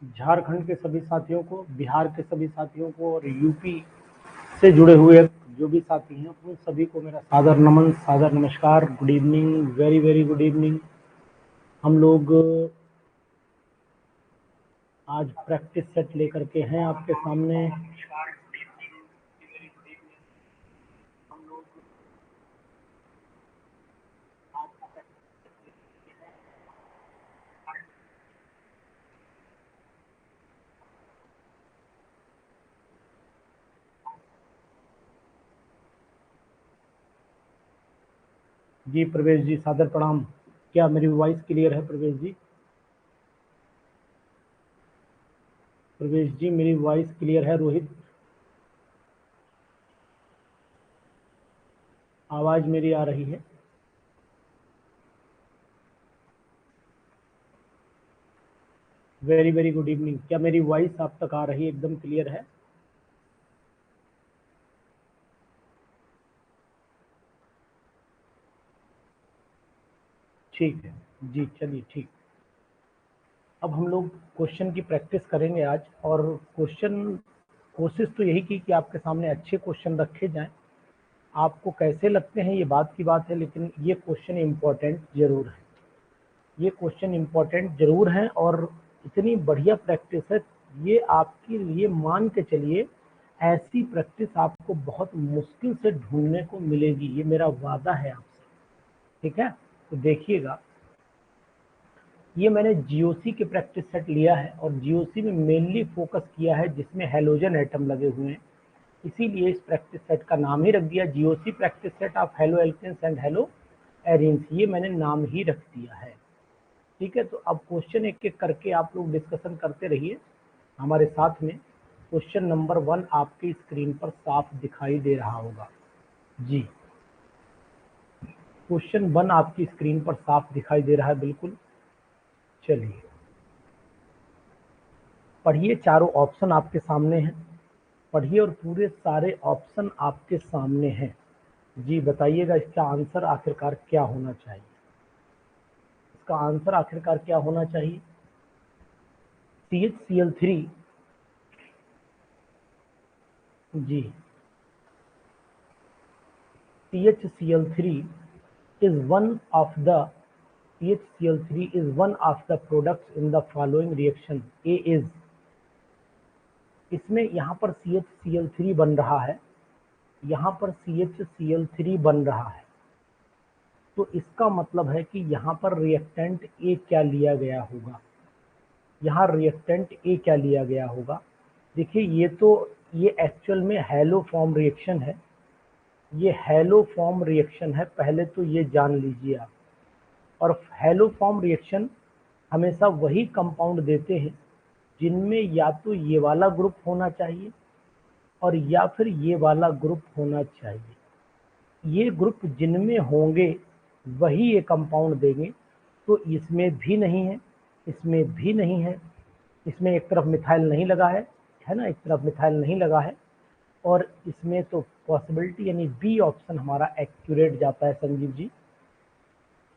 झारखंड के सभी साथियों को, बिहार के सभी साथियों को और यूपी से जुड़े हुए जो भी साथी हैं उन सभी को मेरा सादर नमन, सादर नमस्कार, good evening, very very good evening. हम लोग आज प्रैक्टिस सेट लेकर के हैं आपके सामने। जी प्रवेश जी, सादर प्रणाम। क्या मेरी वॉइस क्लियर है प्रवेश जी? प्रवेश जी मेरी वॉइस क्लियर है? रोहित, आवाज मेरी आ रही है? Very very good evening. क्या मेरी वॉइस आप तक आ रही है? एकदम क्लियर है? ठीक है जी, चलिए ठीक। अब हम लोग क्वेश्चन की प्रैक्टिस करेंगे आज। और क्वेश्चन, कोशिश तो यही की कि आपके सामने अच्छे क्वेश्चन रखे जाएं। आपको कैसे लगते हैं ये बात की बात है, लेकिन ये क्वेश्चन इम्पोर्टेंट जरूर है। ये क्वेश्चन इम्पोर्टेंट जरूर है और इतनी बढ़िया प्रैक्टिस है। ये आपके लिए मान के चलिए, ऐसी प्रैक्टिस आपको बहुत मुश्किल से ढूंढने को मिलेगी, ये मेरा वादा है आपसे। ठीक है, तो देखिएगा, ये मैंने जीओसी के प्रैक्टिस सेट लिया है और जीओसी में मेनली फोकस किया है जिसमें हेलोजन एटम लगे हुए हैं। इसीलिए इस प्रैक्टिस सेट का नाम ही रख दिया GOC practice set of halo alkanes and halo arenes. ये मैंने नाम ही रख दिया है। ठीक है, तो अब क्वेश्चन एक एक करके आप लोग डिस्कशन करते रहिए हमारे साथ में। क्वेश्चन नंबर 1 आपकी स्क्रीन पर साफ दिखाई दे रहा होगा जी। क्वेश्चन 1 आपकी स्क्रीन पर साफ दिखाई दे रहा है, बिल्कुल। चलिए पढ़िए, चारों ऑप्शन आपके सामने हैं। पढ़िए और पूरे सारे ऑप्शन आपके सामने हैं जी। बताइएगा इसका आंसर आखिरकार क्या होना चाहिए? इसका आंसर आखिरकार क्या होना चाहिए? CHCl3 ji, CHCl3 is one of the CHCl3 is one of the products in the following reaction. A is, इसमें यहाँ पर CHCl3 बन रहा है, यहाँ पर CHCl3 बन रहा है, तो इसका मतलब है कि यहाँ पर रिएक्टेंट ए क्या लिया गया होगा? यहाँ रिएक्टेंट ए क्या लिया गया होगा? देखिए ये एक्चुअल में हैलो फॉर्म रिएक्शन है। ये हैलो फॉर्म रिएक्शन है, पहले तो ये जान लीजिए आप। और हैलो फॉर्म रिएक्शन हमेशा वही कंपाउंड देते हैं जिनमें या तो ये वाला ग्रुप होना चाहिए और या फिर ये वाला ग्रुप होना चाहिए। ये ग्रुप जिनमें होंगे वही ये कंपाउंड देंगे। तो इसमें भी नहीं है, इसमें भी नहीं है, इसमें एक तरफ मिथाइल नहीं लगा है ना, एक तरफ मिथाइल नहीं लगा है। और इसमें तो पॉसिबिलिटी यानी बी ऑप्शन हमारा एक्यूरेट जाता है संजीव जी।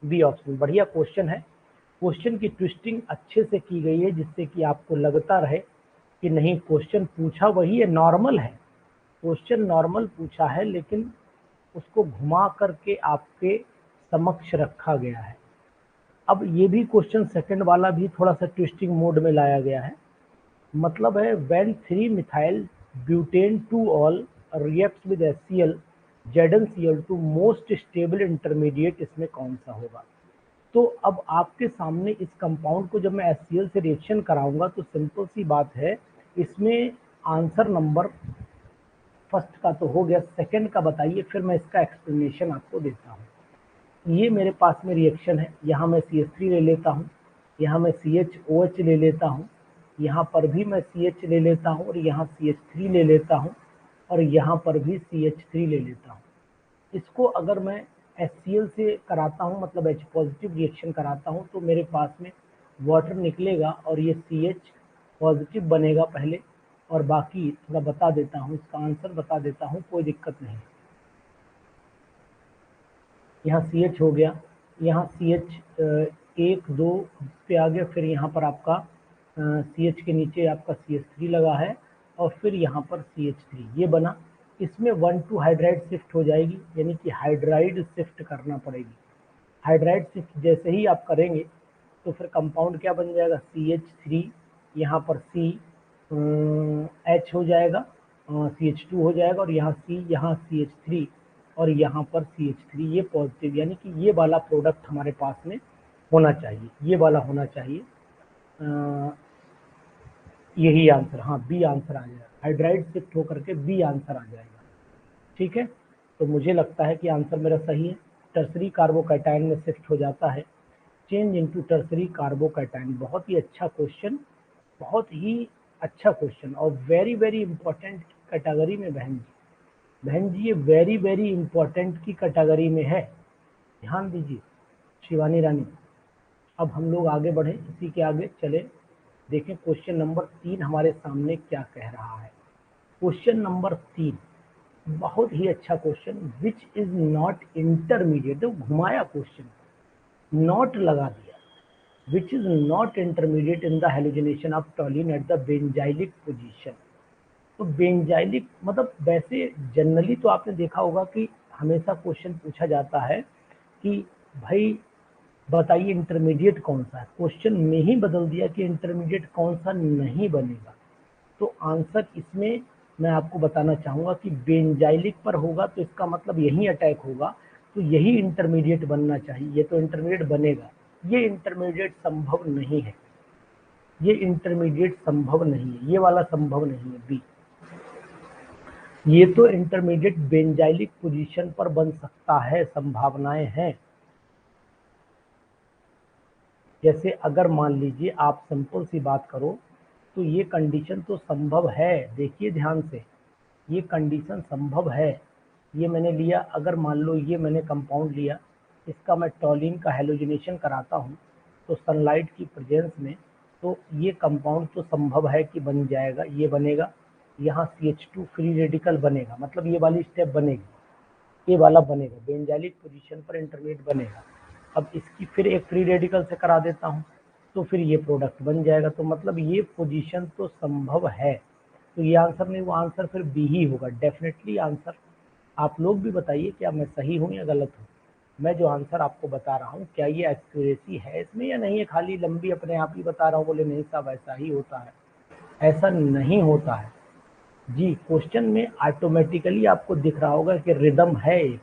बी ऑप्शन बढ़िया क्वेश्चन है। क्वेश्चन की ट्विस्टिंग अच्छे से की गई है जिससे कि आपको लगता रहे कि नहीं, क्वेश्चन पूछा वही है, नॉर्मल है। क्वेश्चन नॉर्मल पूछा है लेकिन उसको घुमा करके आपके समक्ष रखा गया है। अब ये भी क्वेश्चन सेकंड वाला भी थोड़ा सा ट्विस्टिंग मोड में लाया गया है। मतलब है when 3 methyl butane 2 all reacts with HCl ZnCl2 most stable intermediate, इसमें कौन सा होगा? तो अब आपके सामने इस कंपाउंड को जब मैं HCl से रिएक्शन कराऊंगा तो सिंपल सी बात है, इसमें आंसर नंबर फर्स्ट का तो हो गया, सेकंड का बताइए, फिर मैं इसका एक्सप्लेनेशन आपको देता हूँ। ये मेरे पास में रिएक्शन है, यहाँ मैं CH3 ले लेता हूँ, यहाँ मैं CHOH ले लेता हूँ, यहाँ पर भी मैं CH ले लेता हूँ और यहाँ CH3 ले लेता हूँ और यहाँ पर भी CH3 ले लेता हूँ। इसको अगर मैं HCl से कराता हूँ, मतलब H पॉजिटिव रिएक्शन कराता हूँ, तो मेरे पास में वाटर निकलेगा और ये CH पॉजिटिव बनेगा पहले। और बाकी थोड़ा बता देता हूँ, इसका आंसर बता देता हूँ, कोई दिक्कत नहीं। यहाँ CH हो गया, यहाँ CH 1 2 पे आ गया, फिर यहाँ पर आपका सी एच के नीचे आपका सी एच थ्री लगा है और फिर यहाँ पर सी एच थ्री ये बना। इसमें 1,2 हाइड्राइड शिफ्ट हो जाएगी, यानी कि हाइड्राइड शिफ्ट करना पड़ेगी। हाइड्राइड शिफ्ट जैसे ही आप करेंगे तो फिर कंपाउंड क्या बन जाएगा, सी एच थ्री, यहाँ पर सी एच हो जाएगा, सी एच टू हो जाएगा और यहाँ सी एच थ्री और यहाँ पर सी एच थ्री, ये पॉजिटिव, यानी कि ये वाला प्रोडक्ट हमारे पास में होना चाहिए, ये वाला होना चाहिए। यही आंसर, हाँ बी आंसर आ जाएगा, हाइड्राइड शिफ्ट होकर के बी आंसर आ जाएगा। ठीक है, तो मुझे लगता है कि आंसर मेरा सही है। टर्सरी कार्बोकैटायन में शिफ्ट हो जाता है, चेंज इनटू टर्सरी कार्बोकैटायन। बहुत ही अच्छा क्वेश्चन, बहुत ही अच्छा क्वेश्चन और वेरी वेरी इंपॉर्टेंट कैटेगरी में बहन जी ये वेरी वेरी इंपॉर्टेंट की कैटेगरी में है, ध्यान दीजिए शिवानी रानी। अब हम लोग आगे बढ़े, इसी के आगे चले, देखें क्वेश्चन नंबर 3 हमारे सामने क्या कह रहा है। क्वेश्चन नंबर 3 बहुत ही अच्छा question, which is not intermediate, तो घुमाया क्वेश्चन, नॉट लगा दिया, विच is not intermediate in the halogenation of टॉलिन at the benzylic position. तो बेंजाइलिक मतलब वैसे जनरली तो आपने देखा होगा कि हमेशा क्वेश्चन पूछा जाता है कि भाई बताइए इंटरमीडिएट कौन सा है, क्वेश्चन में ही बदल दिया कि इंटरमीडिएट कौन सा नहीं बनेगा। तो आंसर इसमें मैं आपको बताना चाहूँगा कि बेंजाइलिक पर होगा तो इसका मतलब यही अटैक होगा, तो यही इंटरमीडिएट बनना चाहिए, ये तो इंटरमीडिएट बनेगा, ये इंटरमीडिएट संभव नहीं है, ये इंटरमीडिएट संभव नहीं है, ये वाला संभव नहीं है बी। ये तो इंटरमीडिएट बेंजाइलिक पोजीशन पर बन सकता है, संभावनाएं हैं। जैसे अगर मान लीजिए आप सिंपल सी बात करो तो ये कंडीशन तो संभव है, देखिए ध्यान से, ये कंडीशन संभव है। ये मैंने लिया, अगर मान लो ये मैंने कंपाउंड लिया, इसका मैं टॉलिन का हेलोजिनेशन कराता हूँ तो सनलाइट की प्रेजेंस में, तो ये कंपाउंड तो संभव है कि बन जाएगा, ये बनेगा, यहाँ CH2 फ्री रेडिकल बनेगा, मतलब ये वाली स्टेप बनेगी, ये वाला बनेगा, बेंजाइलिक पोजीशन पर इंटरमीडिएट बनेगा। अब इसकी फिर एक फ्री रेडिकल से करा देता हूँ तो फिर ये प्रोडक्ट बन जाएगा, तो मतलब ये पोजीशन तो संभव है। तो ये आंसर नहीं, वो आंसर फिर बी ही होगा डेफिनेटली आंसर। आप लोग भी बताइए क्या मैं सही हूँ या गलत हूँ। मैं जो आंसर आपको बता रहा हूँ क्या ये एक्यूरेसी है इसमें या नहीं है, खाली लंबी अपने आप ही बता रहा हूँ, बोले नहीं साहब ऐसा ही होता है, ऐसा नहीं होता है जी। क्वेश्चन में ऑटोमेटिकली आपको दिख रहा होगा कि रिदम है एक,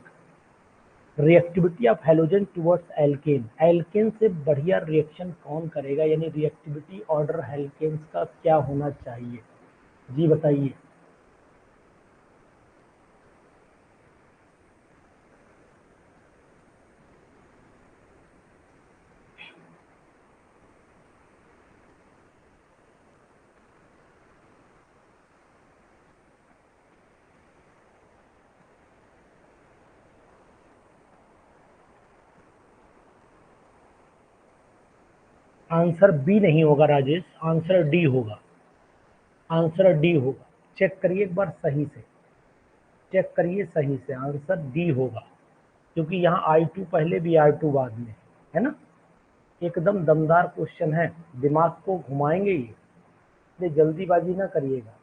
reactivity of halogen towards alkane, alkane से बढ़िया रिएक्शन कौन करेगा, यानी रिएक्टिविटी ऑर्डर एल्केन्स का क्या होना चाहिए जी बताइए। आंसर बी नहीं होगा राजेश, आंसर डी होगा, आंसर डी होगा। चेक करिए एक बार सही से, चेक करिए सही से, आंसर डी होगा, क्योंकि यहाँ I2 पहले भी R2 बाद में है ना। एकदम दमदार क्वेश्चन है, दिमाग को घुमाएंगे ये जल्दीबाजी ना करिएगा,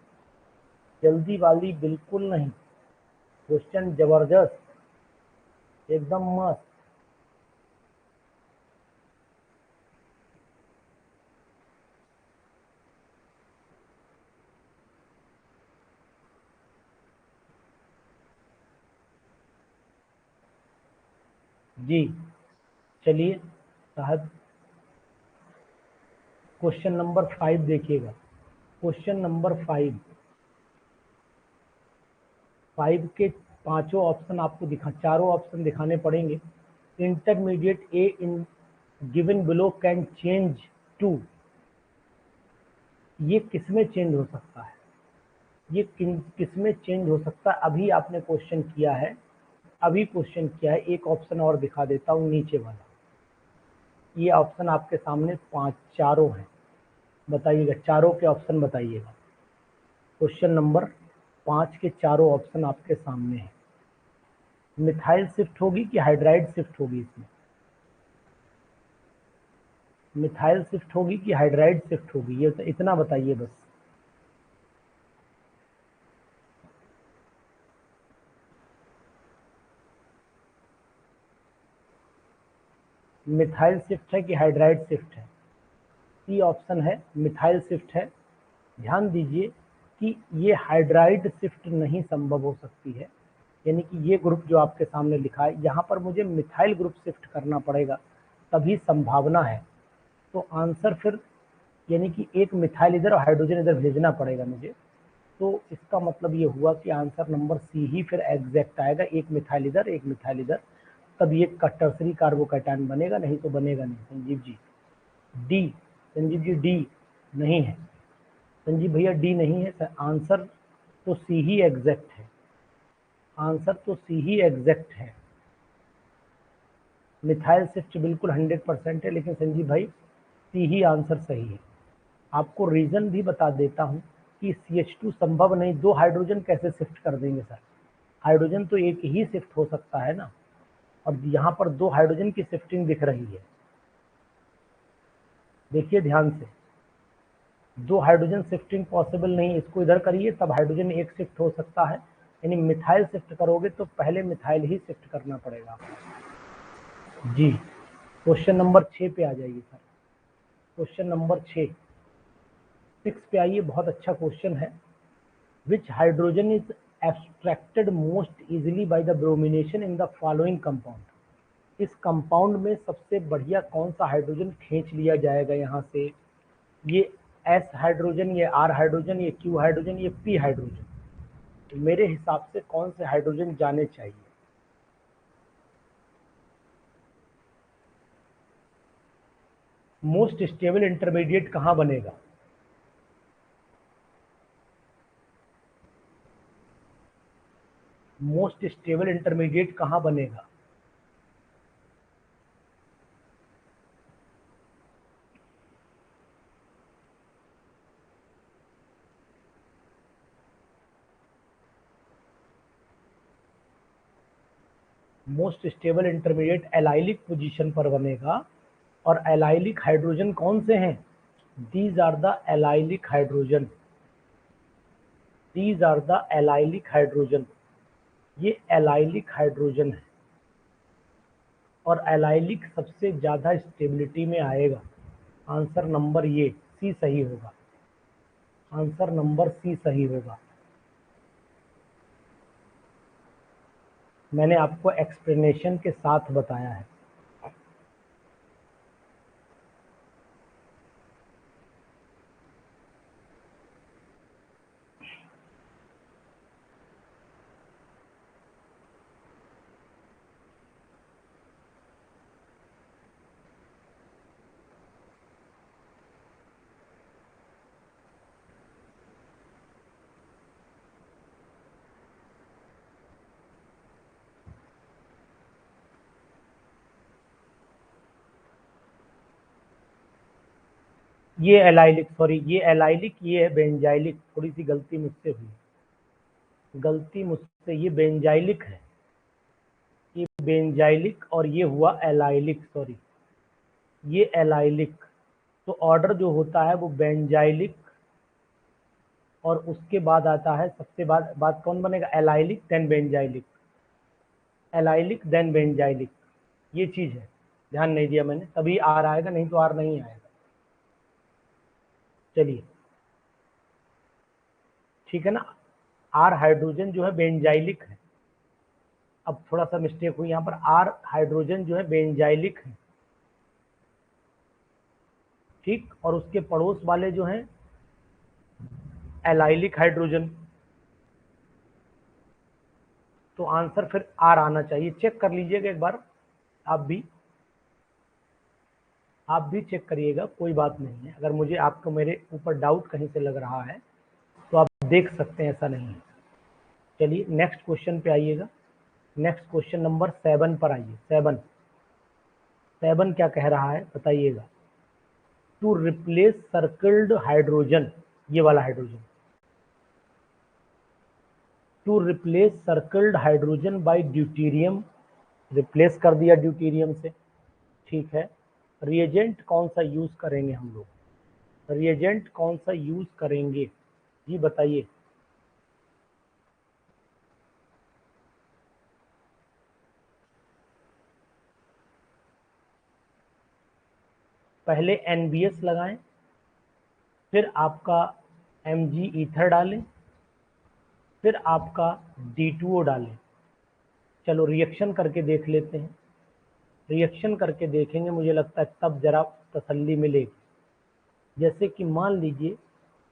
जल्दीबाजी बिल्कुल नहीं, क्वेश्चन जबरदस्त, एकदम मस्त। जी चलिए साहब, क्वेश्चन नंबर 5 देखिएगा, क्वेश्चन नंबर 5, 5 के पांचों ऑप्शन आपको दिखा, चारों ऑप्शन दिखाने पड़ेंगे। Intermediate A in given below can change to, ये किसमें चेंज हो सकता है, ये किसमें चेंज हो सकता है, अभी आपने क्वेश्चन किया है, अभी क्वेश्चन किया है। एक ऑप्शन और दिखा देता हूँ नीचे वाला, ये ऑप्शन आपके सामने पांच चारों हैं, बताइएगा चारों के ऑप्शन बताइएगा। क्वेश्चन नंबर 5 के चारों ऑप्शन आपके सामने हैं। मिथाइल शिफ्ट होगी कि हाइड्राइड शिफ्ट होगी इसमें, मिथाइल शिफ्ट होगी कि हाइड्राइड शिफ्ट होगी, ये तो इतना बताइए बस। मिथाइल शिफ्ट है कि हाइड्राइड शिफ्ट है? सी ऑप्शन है, मिथाइल शिफ्ट है। ध्यान दीजिए कि ये हाइड्राइड शिफ्ट नहीं संभव हो सकती है, यानी कि ये ग्रुप जो आपके सामने लिखा है यहाँ पर मुझे मिथाइल ग्रुप शिफ्ट करना पड़ेगा तभी संभावना है। तो आंसर फिर यानी कि एक मिथाइल इधर और हाइड्रोजन इधर भेजना पड़ेगा मुझे। तो इसका मतलब ये हुआ कि आंसर नंबर सी ही फिर एग्जैक्ट आएगा, एक मिथाइल इधर एक मिथाइल इधर, तब ये टर्सरी कार्बोकैटायन बनेगा, नहीं तो बनेगा नहीं। Sanjeev G D, Sanjeev G D नहीं है, संजीव भैया डी नहीं है सर, आंसर तो सी ही एग्जैक्ट है, आंसर तो सी ही एग्जैक्ट है। मिथाइल शिफ्ट बिल्कुल 100% है, लेकिन संजीव भाई सी ही आंसर सही है। आपको रीजन भी बता देता हूं कि CH2 संभव नहीं, दो हाइड्रोजन कैसे शिफ्ट कर देंगे सर, हाइड्रोजन तो एक ही शिफ्ट हो सकता है ना, और यहाँ पर दो हाइड्रोजन की शिफ्टिंग दिख रही है, देखिए ध्यान से, दो हाइड्रोजन शिफ्टिंग पॉसिबल नहीं, इसको इधर करिए तब हाइड्रोजन एक शिफ्ट हो सकता है, यानी मिथाइल शिफ्ट करोगे तो पहले मिथाइल ही शिफ्ट करना पड़ेगा जी। क्वेश्चन नंबर 6 पे आ जाइए सर, क्वेश्चन नंबर 6 पे आइए, बहुत अच्छा क्वेश्चन है। Which hydrogen is abstracted most easily by the bromination in the following compound? इस कंपाउंड में सबसे बढ़िया कौन सा हाइड्रोजन खींच लिया जाएगा यहाँ से? ये एस हाइड्रोजन, ये आर हाइड्रोजन, ये क्यू हाइड्रोजन, ये पी हाइड्रोजन, तो मेरे हिसाब से कौन से हाइड्रोजन जाने चाहिए? मोस्ट स्टेबल इंटरमीडिएट कहाँ बनेगा? मोस्ट स्टेबल इंटरमीडिएट कहाँ बनेगा? Most stable intermediate allylic position पर बनेगा, और एलाइलिक हाइड्रोजन कौन से हैं? These are the allylic hydrogen, these are the allylic hydrogen, ये एलाइलिक हाइड्रोजन है, और एलाइलिक सबसे ज्यादा स्टेबिलिटी में आएगा। आंसर नंबर ये सी सही होगा, आंसर नंबर सी सही होगा। मैंने आपको एक्सप्लेनेशन के साथ बताया है। ये एलाइलिक, सॉरी ये एलाइलिक, ये है बेंजाइलिक, थोड़ी सी गलती मुझसे हुई, गलती मुझसे, ये बेंजाइलिक है, ये बेंजाइलिक और ये हुआ एलाइलिक, सॉरी ये एलाइलिक। तो ऑर्डर जो होता है वो बेंजाइलिक, और उसके बाद आता है सबसे बाद कौन बनेगा? Allylic then benzylic, allylic then benzylic, ये चीज है, ध्यान नहीं दिया मैंने, तभी आर आएगा, नहीं तो आर नहीं आएगा। चलिए ठीक है ना, आर हाइड्रोजन जो है बेंजाइलिक है, अब थोड़ा सा मिस्टेक हुई यहाँ पर, आर हाइड्रोजन जो है बेंजाइलिक है, ठीक, और उसके पड़ोस वाले जो हैं एलाइलिक हाइड्रोजन, तो आंसर फिर आर आना चाहिए। चेक कर लीजिएगा एक बार, आप भी चेक करिएगा, कोई बात नहीं है, अगर मुझे आपको मेरे ऊपर डाउट कहीं से लग रहा है तो आप देख सकते हैं, ऐसा नहीं है। चलिए नेक्स्ट क्वेश्चन पे आइएगा, नेक्स्ट क्वेश्चन नंबर 7 पर आइए। 7 क्या कह रहा है बताइएगा? टू रिप्लेस सर्कल्ड हाइड्रोजन, ये वाला hydrogen, to replace circled hydrogen by deuterium, replace कर दिया ड्यूटेरियम से, ठीक है, रिएजेंट कौन सा यूज करेंगे हम लोग, रिएजेंट कौन सा यूज करेंगे, जी बताइए। पहले NBS लगाएं, फिर आपका Mg ईथर डालें, फिर आपका D2O डालें। चलो रिएक्शन करके देख लेते हैं, रिएक्शन करके देखेंगे, मुझे लगता है तब जरा तसल्ली मिलेगी। जैसे कि मान लीजिए,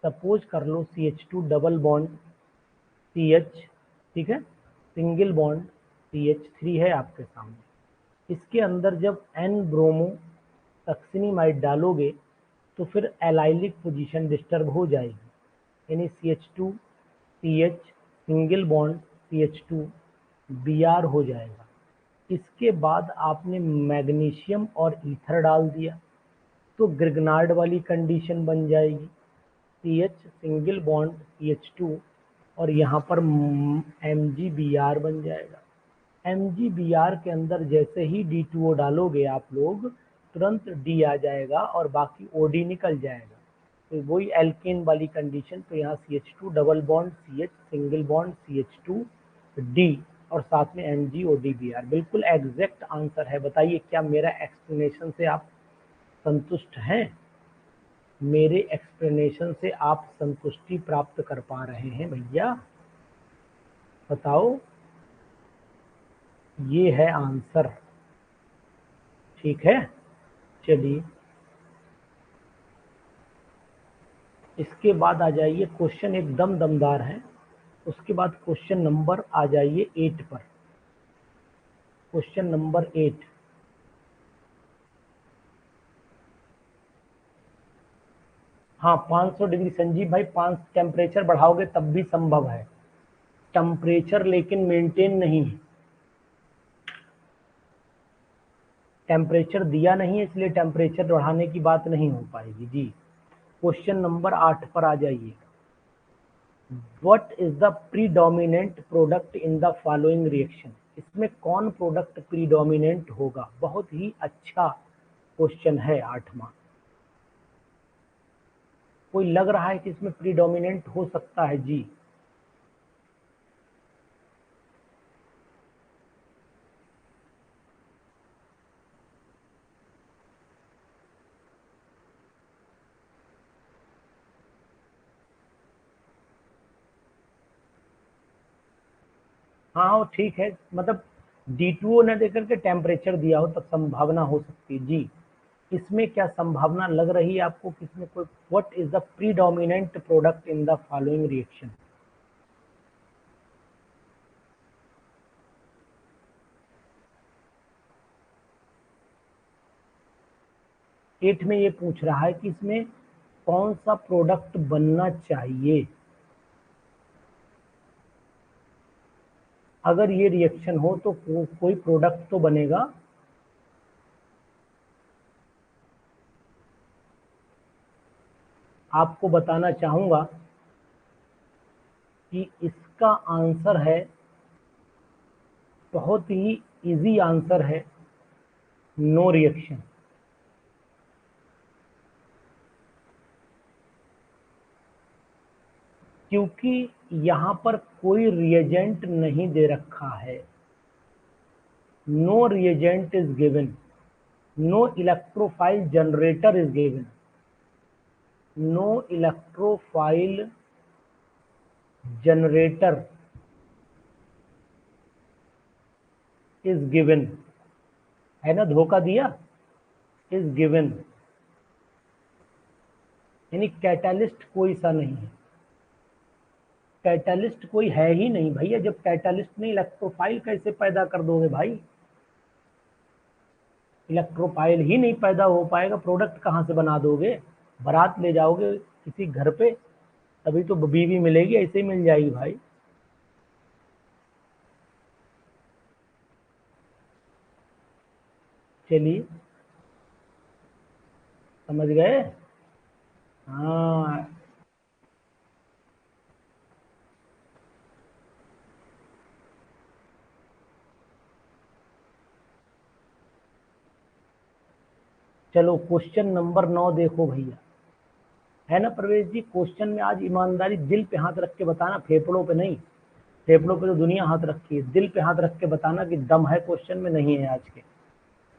सपोज कर लो CH2 डबल बॉन्ड CH, ठीक है, सिंगल बॉन्ड CH3 है आपके सामने। इसके अंदर जब N ब्रोमो सक्सिनिमाइड डालोगे तो फिर एलाइलिक पोजीशन डिस्टर्ब हो जाएगी, यानी CH2 CH single bond CH2 Br हो जाएगा। इसके बाद आपने मैग्नीशियम और ईथर डाल दिया तो ग्रिग्नार्ड वाली कंडीशन बन जाएगी, CH सिंगल बॉन्ड CH2 और यहाँ पर MgBr बन जाएगा। MgBr के अंदर जैसे ही D2O डालोगे आप लोग, तुरंत D आ जाएगा और बाकी OD निकल जाएगा, तो वही एल्केन वाली कंडीशन। तो यहाँ CH2 double bond CH single bond CH2 D और साथ में MgODBr, बिल्कुल एग्जैक्ट आंसर है। बताइए क्या मेरा एक्सप्लेनेशन से आप संतुष्ट हैं, मेरे एक्सप्लेनेशन से आप संतुष्टि प्राप्त कर पा रहे हैं भैया, बताओ। ये है आंसर, ठीक है। चलिए इसके बाद आ जाइए, क्वेश्चन एकदम दमदार है। उसके बाद क्वेश्चन नंबर आ जाइए 8 पर, क्वेश्चन नंबर 8। हाँ 500 डिग्री संजीव भाई, 5 टेम्परेचर बढ़ाओगे तब भी संभव है, टेम्परेचर लेकिन मेंटेन नहीं है, टेम्परेचर दिया नहीं है इसलिए टेम्परेचर बढ़ाने की बात नहीं हो पाएगी जी। क्वेश्चन नंबर 8 पर आ जाइए। What is the predominant product in the following reaction, इसमें कौन प्रोडक्ट प्रीडोमिनेंट होगा, बहुत ही अच्छा क्वेश्चन है 8वां। कोई लग रहा है कि इसमें प्रीडोमिनेंट हो सकता है जी? हाँ ठीक है, मतलब D2O न देकर के टेम्परेचर दिया हो तब संभावना हो सकती है जी। इसमें क्या संभावना लग रही है आपको कि इसमें कोई, what is the predominant product in the following reaction? Eight में ये पूछ रहा है कि इसमें कौन सा प्रोडक्ट बनना चाहिए। अगर ये रिएक्शन हो तो कोई प्रोडक्ट तो बनेगा। आपको बताना चाहूंगा कि इसका आंसर है, बहुत ही इजी आंसर है, नो रिएक्शन। क्योंकि यहां पर कोई रिएजेंट नहीं दे रखा है, no reagent is given, no electrophile generator is given, no electrophile generator is given, है ना, धोखा दिया, इज गिवन, यानी कैटालिस्ट कोई सा नहीं है, कैटालिस्ट कोई है ही नहीं भैया। जब कैटालिस्ट नहीं, इलेक्ट्रोफाइल कैसे पैदा कर दोगे भाई, इलेक्ट्रोफाइल ही नहीं पैदा हो पाएगा, प्रोडक्ट कहाँ से बना दोगे, बारात ले जाओगे किसी घर पे तभी तो बीवी मिलेगी, ऐसे ही मिल जाएगी भाई। चलिए समझ गए, हाँ। चलो क्वेश्चन नंबर 9 देखो भैया, है ना प्रवेश जी। क्वेश्चन में आज ईमानदारी, दिल पे हाथ रख के बताना, फेफड़ों पे नहीं। फेफड़ों पे तो दुनिया हाथ रखी है, दिल पे हाथ रख के बताना कि दम है क्वेश्चन में, नहीं है आज के।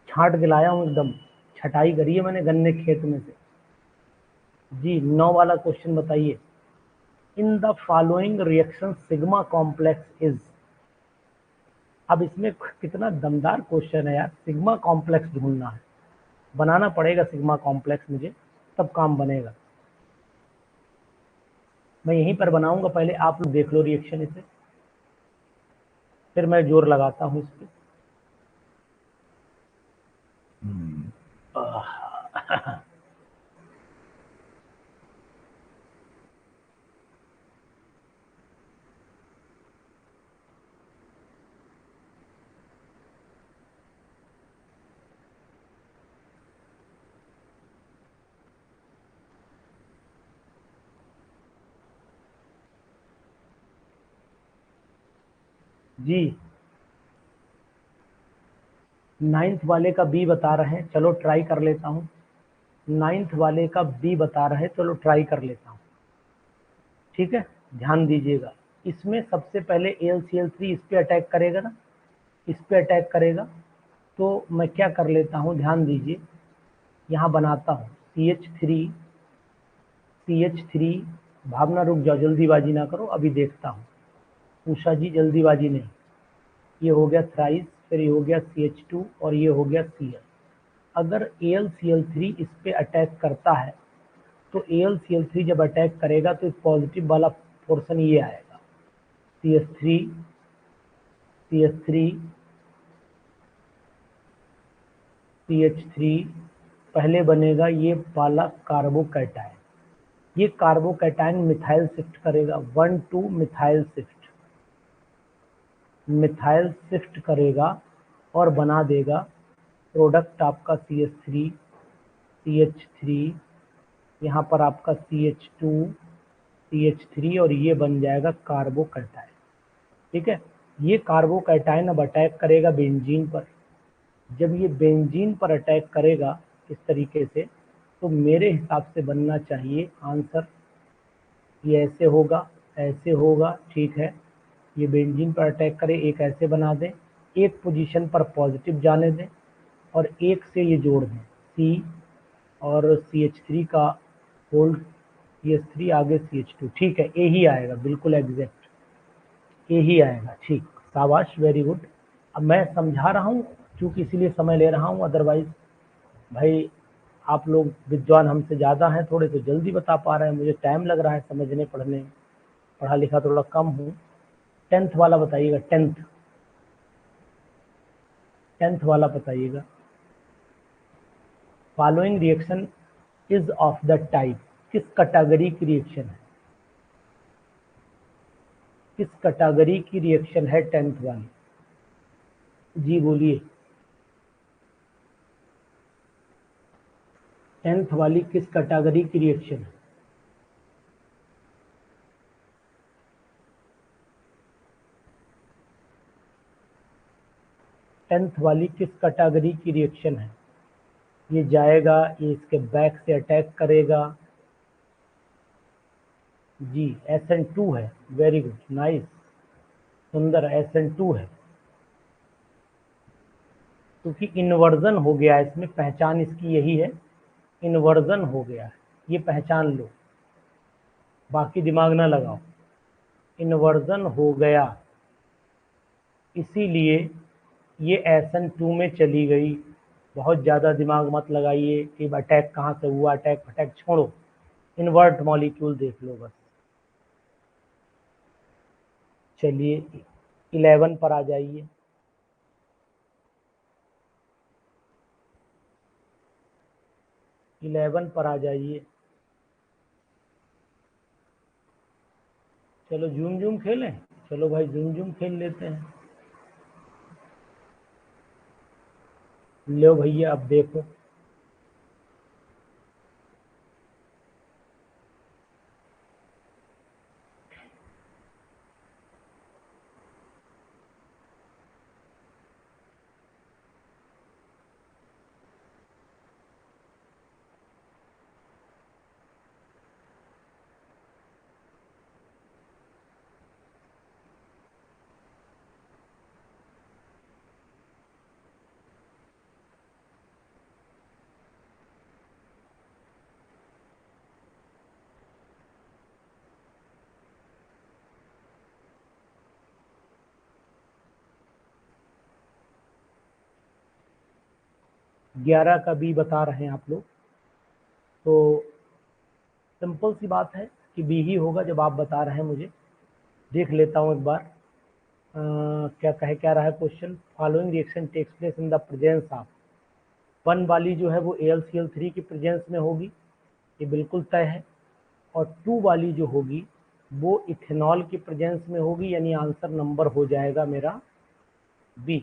छांट के लाया हूँ एकदम, छटाई करी है मैंने गन्ने के खेत में से। जी 9 वाला क्वेश्चन बताइए। इन the following reaction sigma complex is. अब इसमें कितना दमदार क्वेश्चन है यार, सिग्मा कॉम्प्लेक्स ढूंढना है, बनाना पड़ेगा सिग्मा कॉम्प्लेक्स मुझे, तब काम बनेगा। मैं यहीं पर बनाऊंगा, पहले आप लोग देख लो रिएक्शन इसे, फिर मैं जोर लगाता हूँ इस पे। जी 9th वाले का बी बता रहे हैं, चलो ट्राई कर लेता हूँ। 9th वाले का बी बता रहे हैं, चलो ट्राई कर लेता हूँ। ठीक है, ध्यान दीजिएगा। इसमें सबसे पहले AlCl3 इस पे अटैक करेगा ना, इस पे अटैक करेगा। तो मैं क्या कर लेता हूँ, ध्यान दीजिए, यहाँ बनाता हूँ CH3। भावना रुक जाओ, जल्दीबाजी ना करो, अभी देखता हूँ। उषा जी जल्दीबाजी नहीं। ये हो गया थ्राइस, फिर ये हो गया CH2 और ये हो गया Cl। अगर AlCl3 इस पे अटैक करता है तो AlCl3 जब अटैक करेगा तो पॉजिटिव वाला पोर्शन ये आएगा, CH3 CH3। पहले बनेगा ये वाला कार्बोकैटायन, ये कार्बोकैटायन मिथाइल शिफ्ट करेगा, 1,2 मिथाइल शिफ्ट करेगा और बना देगा प्रोडक्ट आपका CH3 यहाँ पर आपका CH3 और ये बन जाएगा कार्बोकैटायन। ठीक है, ये कार्बोकैटायन अब अटैक करेगा बेंजीन पर। जब ये बेंजीन पर अटैक करेगा इस तरीके से, तो मेरे हिसाब से बनना चाहिए आंसर ये ऐसे होगा। ठीक है, ये बेंजीन पर अटैक करे, एक ऐसे बना दें, एक पोजीशन पर पॉजिटिव जाने दें और एक से ये जोड़ दें C और CH3 का होल्ड, CH3 आगे CH2। ठीक है, ए ही आएगा, बिल्कुल एग्जैक्ट ए ही आएगा। ठीक, शाबाश, वेरी गुड। अब मैं समझा रहा हूँ क्योंकि इसीलिए समय ले रहा हूँ, अदरवाइज भाई आप लोग विद्वान हमसे ज़्यादा हैं थोड़े, तो जल्दी बता पा रहे हैं, मुझे टाइम लग रहा है समझने पढ़ने में, पढ़ा लिखा थोड़ा कम हूँ। 10th वाला बताइएगा, 10th वाला बताइएगा। Following reaction is of the type, किस कैटेगरी की रिएक्शन है, किस कैटेगरी की रिएक्शन है 10th वाली? जी बोलिए, 10th वाली किस कैटेगरी की रिएक्शन है? 10th वाली किस कैटेगरी की रिएक्शन है? ये जाएगा, ये इसके बैक से अटैक करेगा। जी SN2 है, वेरी गुड, नाइस, सुंदर, SN2 है, क्योंकि इन्वर्जन हो गया है इसमें, पहचान इसकी यही है, इन्वर्जन हो गया है, ये पहचान लो, बाकी दिमाग ना लगाओ, इन्वर्जन हो गया, इसीलिए ये SN2 में चली गई। बहुत ज़्यादा दिमाग मत लगाइए कि अटैक कहाँ से हुआ, अटैक अटैक छोड़ो, इन्वर्ट मॉलिक्यूल देख लो बस। चलिए 11 पर आ जाइए। 11 पर आ जाइए। चलो जूम जूम खेलें, चलो भाई जूम जूम खेल लेते हैं। लो भैया अब देखो, 11 का बी बता रहे हैं आप लोग, तो सिंपल सी बात है कि बी ही होगा जब आप बता रहे हैं मुझे। देख लेता हूँ एक बार। क्या रहा है question. Following reaction takes place in the presence of, 1 वाली जो है वो AlCl3 की प्रेजेंस में होगी, ये बिल्कुल तय है। और 2 वाली जो होगी वो इथेनॉल की प्रेजेंस में होगी, यानी आंसर नंबर हो जाएगा मेरा बी।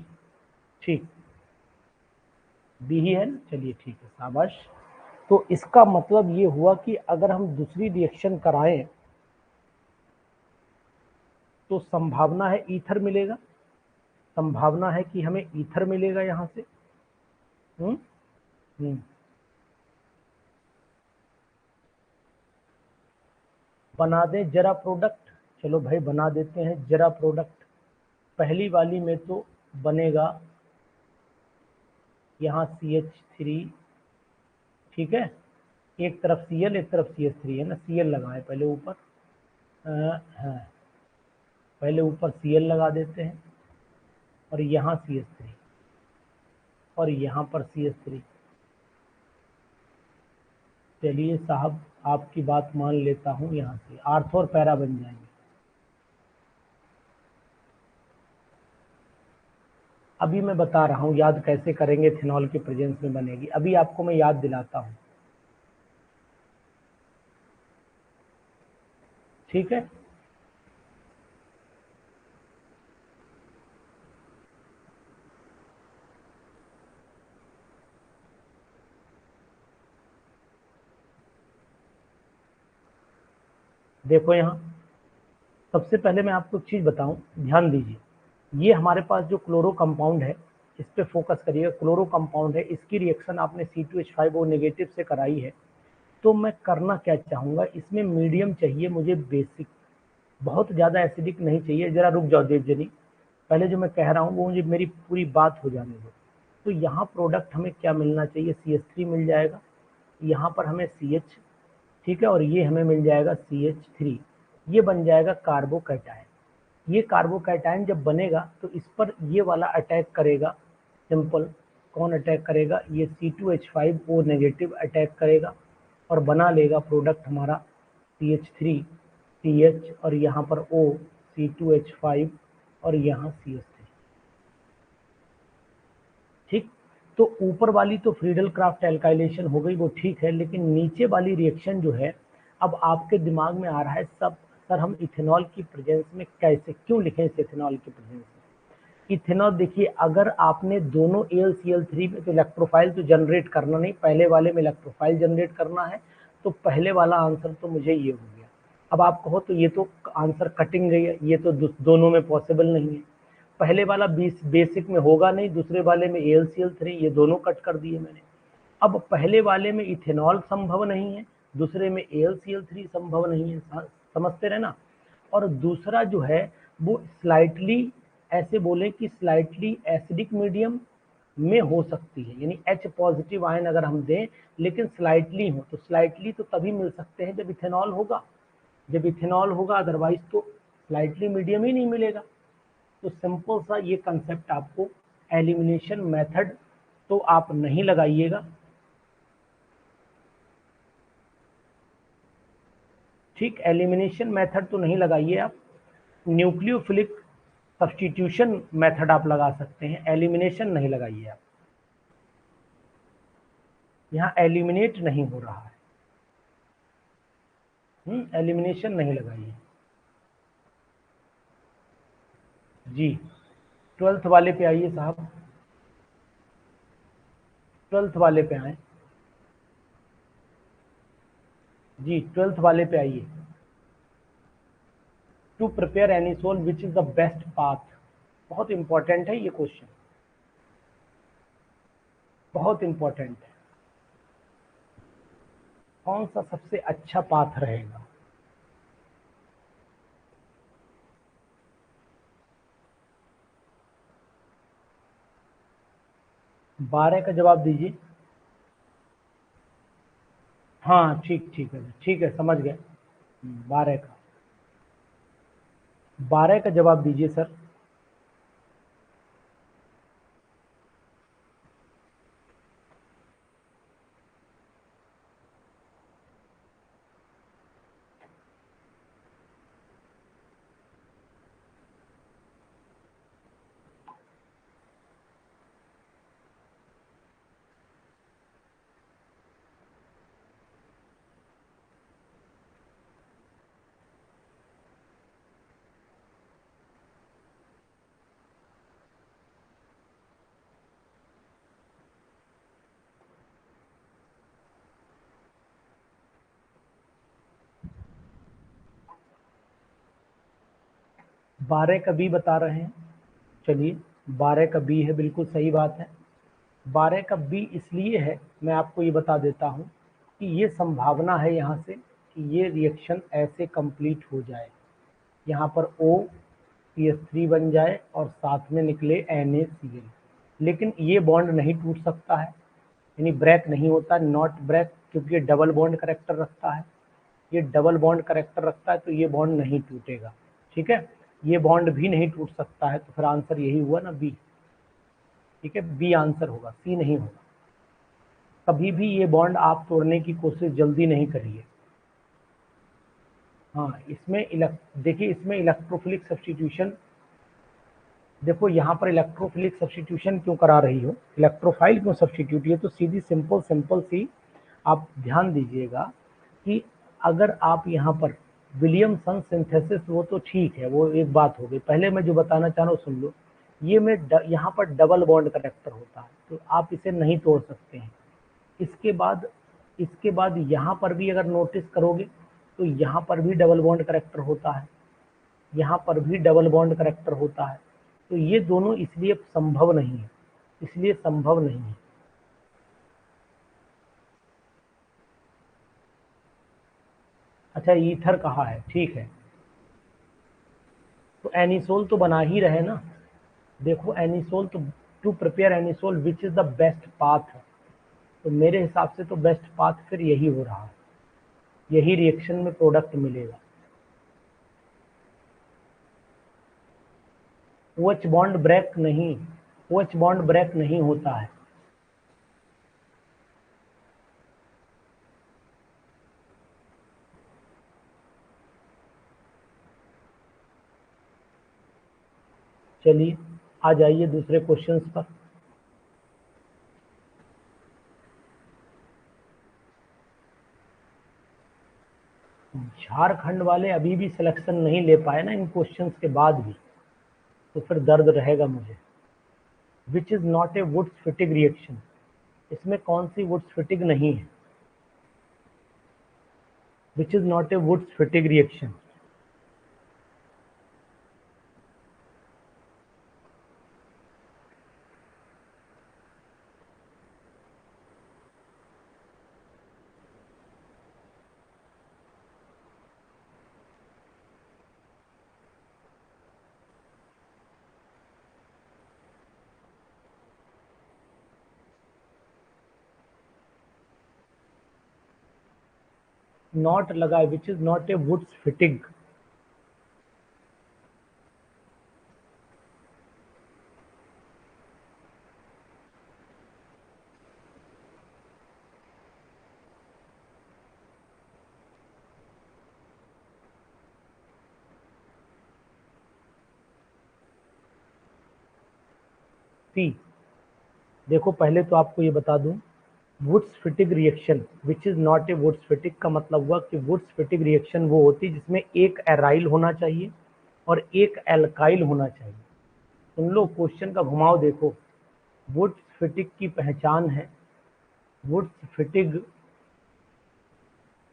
ठीक, बी ही है ना, चलिए ठीक है, शाबाश। तो इसका मतलब ये हुआ कि अगर हम दूसरी रिएक्शन कराएं तो संभावना है ईथर मिलेगा, संभावना है कि हमें ईथर मिलेगा यहां से। हम्म हम्म बना दें जरा प्रोडक्ट, चलो भाई बना देते हैं जरा प्रोडक्ट। पहली वाली में तो बनेगा यहाँ CH3, ठीक है, एक तरफ Cl एक तरफ CH3 है ना, Cl लगाए पहले ऊपर, हाँ पहले ऊपर Cl लगा देते हैं और यहाँ CH3 और यहाँ पर CH3। चलिए साहब आपकी बात मान लेता हूँ, यहाँ से आर्थ और पैरा बन जाएंगे। अभी मैं बता रहा हूँ याद कैसे करेंगे, इथेनॉल की प्रेजेंस में बनेगी, अभी आपको मैं याद दिलाता हूँ, ठीक है। देखो यहाँ सबसे पहले मैं आपको एक चीज बताऊं, ध्यान दीजिए, ये हमारे पास जो क्लोरो कंपाउंड है इस पे फोकस करिएगा। क्लोरो कंपाउंड है, इसकी रिएक्शन आपने C2H5O नेगेटिव से कराई है, तो मैं करना क्या चाहूंगा, इसमें मीडियम चाहिए मुझे, बेसिक, बहुत ज्यादा एसिडिक नहीं चाहिए। जरा रुक जाओ देवजनी, पहले जो मैं कह रहा हूँ वो मुझे मेरी पूरी बात हो जाने दो। तो यहाँ प्रोडक्ट हमें क्या मिलना चाहिए, CH3 मिल जाएगा, यहाँ पर हमें CH, ठीक है, और ये हमें मिल जाएगा CH3, ये बन जाएगा कार्बोकैटायन। ये कार्बोकैटायन जब बनेगा तो इस पर ये वाला अटैक करेगा, सिंपल, कौन अटैक करेगा, ये C2H5O नेगेटिव अटैक करेगा और बना लेगा प्रोडक्ट हमारा CH3 CH और यहाँ पर O C2H5 और यहाँ CH3, ठीक। तो ऊपर वाली तो फ्रीडल क्राफ्ट एल्काइलेशन हो गई, वो ठीक है, लेकिन नीचे वाली रिएक्शन जो है, अब आपके दिमाग में आ रहा है सब, सर हम इथेनॉल की प्रेजेंस में कैसे क्यों लिखें इस इथेनॉल की प्रेजेंस में। इथेनॉल देखिए, अगर आपने दोनों AlCl3 में तो इलेक्ट्रोफाइल तो जनरेट करना नहीं, पहले वाले में इलेक्ट्रोफाइल जनरेट करना है, तो पहले वाला आंसर तो मुझे ये हो गया। अब आप कहो तो ये तो आंसर कटिंग गई है, ये तो दोनों में पॉसिबल नहीं है, पहले वाला बेसिक में होगा नहीं, दूसरे वाले में AlCl3, ये दोनों कट कर दिए मैंने। अब पहले वाले में इथेनॉल संभव नहीं है, दूसरे में AlCl3 संभव नहीं है, समझते रहे ना। और दूसरा जो है वो स्लाइटली, ऐसे बोले कि स्लाइटली एसिडिक मीडियम में हो सकती है, यानी H पॉजिटिव आयन अगर हम दें लेकिन स्लाइटली हो, तो स्लाइटली तो तभी मिल सकते हैं जब इथेनॉल होगा, जब इथेनॉल होगा, अदरवाइज तो स्लाइटली मीडियम ही नहीं मिलेगा। तो सिंपल सा ये कंसेप्ट आपको, एलिमिनेशन मेथड तो आप नहीं लगाइएगा, ठीक, एलिमिनेशन मेथड तो नहीं लगाइए आप, न्यूक्लियोफिलिक सब्स्टिट्यूशन मेथड आप लगा सकते हैं, एलिमिनेशन नहीं लगाइए आप, यहाँ एलिमिनेट नहीं हो रहा है, एलिमिनेशन नहीं लगाइए जी। 12th वाले पे आइए साहब, 12th वाले पे आए जी, 12th वाले पे आइए। To prepare anisole which is the best path, बहुत इंपॉर्टेंट है ये क्वेश्चन, बहुत इंपॉर्टेंट है, कौन सा सबसे अच्छा पाथ रहेगा। 12 का जवाब दीजिए। हाँ ठीक है समझ गए। 12 का, 12 का जवाब दीजिए सर। 12 का बी बता रहे हैं। चलिए 12 का बी है, बिल्कुल सही बात है। 12 का बी इसलिए है, मैं आपको ये बता देता हूँ कि ये संभावना है यहाँ से कि ये रिएक्शन ऐसे कंप्लीट हो जाए, यहाँ पर OCH3 बन जाए और साथ में निकले NaCl। लेकिन ये बॉन्ड नहीं टूट सकता है, यानी ब्रेक नहीं होता, नॉट ब्रेक, क्योंकि ये डबल बॉन्ड करेक्टर रखता है। ये डबल बॉन्ड करेक्टर रखता है तो ये बॉन्ड नहीं टूटेगा। ठीक है, ये बॉन्ड भी नहीं टूट सकता है, तो फिर आंसर यही हुआ ना, बी। ठीक है, बी आंसर होगा, सी नहीं होगा। कभी भी ये बॉन्ड आप तोड़ने की कोशिश जल्दी नहीं करिए। हाँ, इसमें देखिए, इसमें इलेक्ट्रोफिलिक सब्स्टिट्यूशन, देखो यहाँ पर इलेक्ट्रोफिलिक सब्स्टिट्यूशन क्यों करा रही हो, इलेक्ट्रोफाइल क्यों सब्स्टिट्यूट, ये तो सीधी सिंपल सी आप ध्यान दीजिएगा कि अगर आप यहाँ पर विलियमसन सिंथेसिस, वो तो ठीक है, वो एक बात हो गई। पहले मैं जो बताना चाह रहा हूँ सुन लो, ये में यहाँ पर डबल बॉन्ड करेक्टर होता है, तो आप इसे नहीं तोड़ सकते हैं। इसके बाद यहाँ पर भी अगर नोटिस करोगे तो यहाँ पर भी डबल बॉन्ड करेक्टर होता है, यहाँ पर भी डबल बॉन्ड करेक्टर होता है। तो ये दोनों इसलिए संभव नहीं है, इसलिए संभव नहीं है। अच्छा, ईथर कहा है, ठीक है, तो एनिसोल तो बना ही रहे ना। देखो एनिसोल तो, to prepare anisole which is the best path, तो मेरे हिसाब से तो बेस्ट पाथ फिर यही हो रहा है, यही रिएक्शन में प्रोडक्ट मिलेगा। OH बॉन्ड ब्रेक नहीं, OH बॉन्ड ब्रेक नहीं होता है। चलिए आ जाइए दूसरे क्वेश्चंस पर। झारखंड वाले अभी भी सिलेक्शन नहीं ले पाए ना इन क्वेश्चंस के बाद भी, तो फिर दर्द रहेगा मुझे। Which is not a Wurtz Fittig reaction, इसमें कौन सी वुड्स फिटिंग नहीं है? Which is not a Wurtz Fittig reaction, not लगाए, which is not a Wurtz Fittig. See, देखो पहले तो आपको ये बता दूं, Wurtz Fittig reaction which is not a Wurtz Fittig का मतलब हुआ कि वुड्स फिटिंग रिएक्शन वो होती है जिसमें एक एराइल होना चाहिए और एक एल्काइल होना चाहिए। सुन लो क्वेश्चन का घुमाव देखो, वुड्स फिटिंग की पहचान है, वुड्स फिटिंग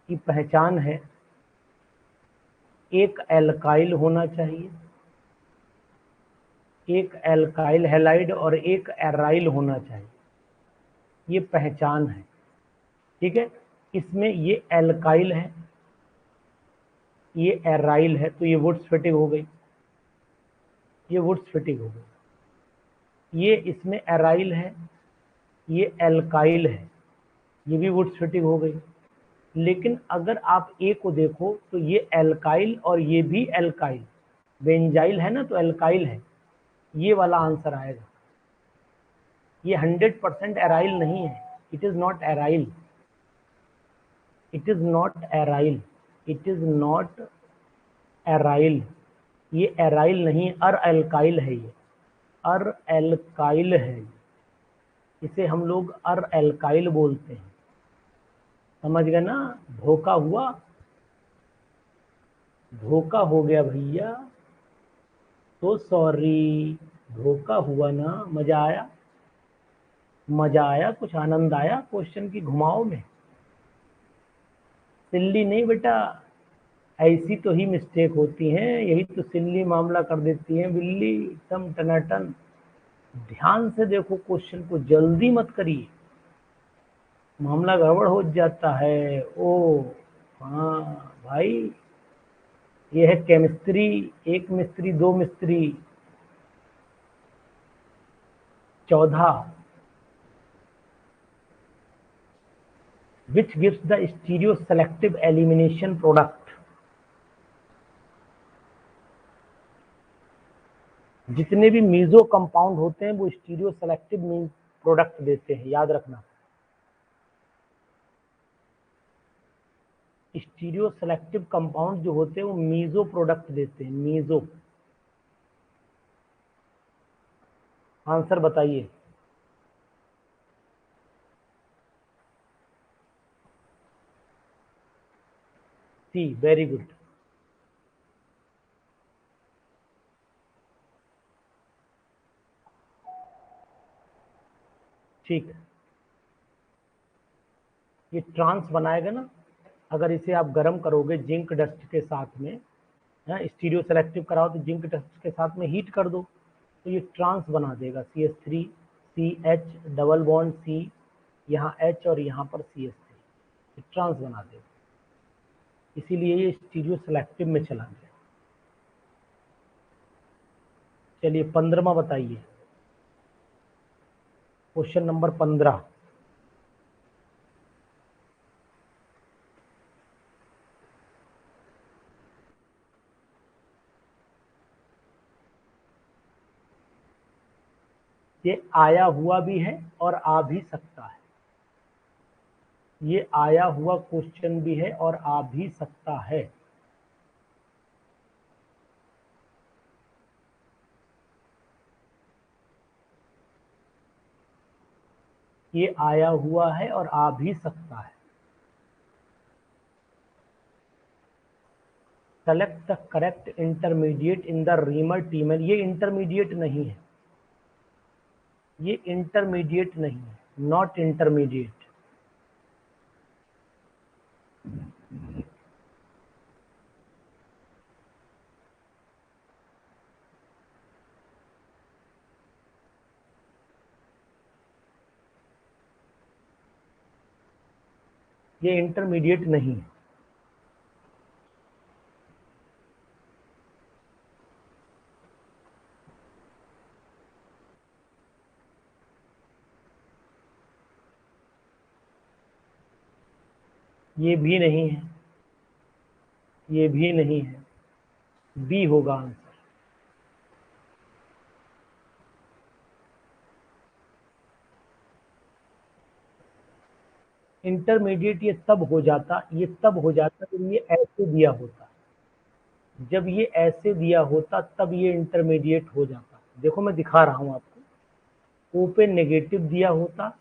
की पहचान है एक एल्काइल होना चाहिए, एक एल्काइल हैलाइड और एक एराइल होना चाहिए, ये पहचान है। ठीक है, इसमें ये एल्काइल है, ये एराइल है, तो ये वुड्स फिटिंग हो गई, ये वुड्स फिटिंग हो गई। ये इसमें एराइल है, ये एल्काइल है, ये भी वुड्स फिटिंग हो गई। लेकिन अगर आप ए को देखो तो ये एल्काइल और ये भी एल्काइल, बेंजाइल है ना, तो एल्काइल है, ये वाला आंसर आएगा। ये 100% एराइल नहीं है, it is not aryl, it is not aryl, it is not aryl, ये एराइल नहीं, अर एल्काइल है, ये अर एल्काइल है, इसे हम लोग अर एल्काइल बोलते हैं। समझ गए ना, धोखा हुआ, धोखा हो गया भैया, तो सॉरी, धोखा हुआ ना। मजा आया, मजा आया, कुछ आनंद आया क्वेश्चन की घुमाव में? सिल्ली नहीं बेटा, ऐसी तो ही मिस्टेक होती हैं, यही तो सिल्ली मामला कर देती हैं बिल्ली एकदम टनाटन। ध्यान से देखो क्वेश्चन को, जल्दी मत करिए, मामला गड़बड़ हो जाता है। ओ हाँ भाई, ये है केमिस्ट्री, एक मिस्त्री दो मिस्त्री। 14, which gives the stereoselective elimination product। जितने भी मीजो कंपाउंड होते हैं वो स्टीरियोसेलेक्टिव प्रोडक्ट देते हैं, याद रखना। स्टीरियोसेलेक्टिव कंपाउंड जो होते हैं वो मीजो प्रोडक्ट देते हैं, मीजो। आंसर बताइए। सी, वेरी गुड। ठीक है, ये ट्रांस बनाएगा ना, अगर इसे आप गर्म करोगे जिंक डस्ट के साथ में, स्टीरियो सेलेक्टिव कराओ तो जिंक डस्ट के साथ में हीट कर दो तो ये ट्रांस बना देगा, CH3 CH double bond C, यहाँ H और यहाँ पर CH3, ट्रांस बना देगा, इसीलिए ये स्टीरियो सेलेक्टिव में चला गया। चलिए 15वां बताइए, क्वेश्चन नंबर 15। ये आया हुआ भी है और आ भी सकता है, ये आया हुआ क्वेश्चन भी है और आ भी सकता है। ये आया हुआ है और आ भी सकता है। Select the correct intermediate in the reamer teamer, ये इंटरमीडिएट नहीं है, ये इंटरमीडिएट नहीं है, नॉट इंटरमीडिएट। ये इंटरमीडिएट नहीं है। ये भी नहीं है, ये भी नहीं है, बी होगा आंसर। इंटरमीडिएट ये तब हो जाता, ये तब हो जाता जब ये ऐसे दिया होता, जब ये ऐसे दिया होता तब ये इंटरमीडिएट हो जाता। देखो मैं दिखा रहा हूं आपको, O पे नेगेटिव दिया होता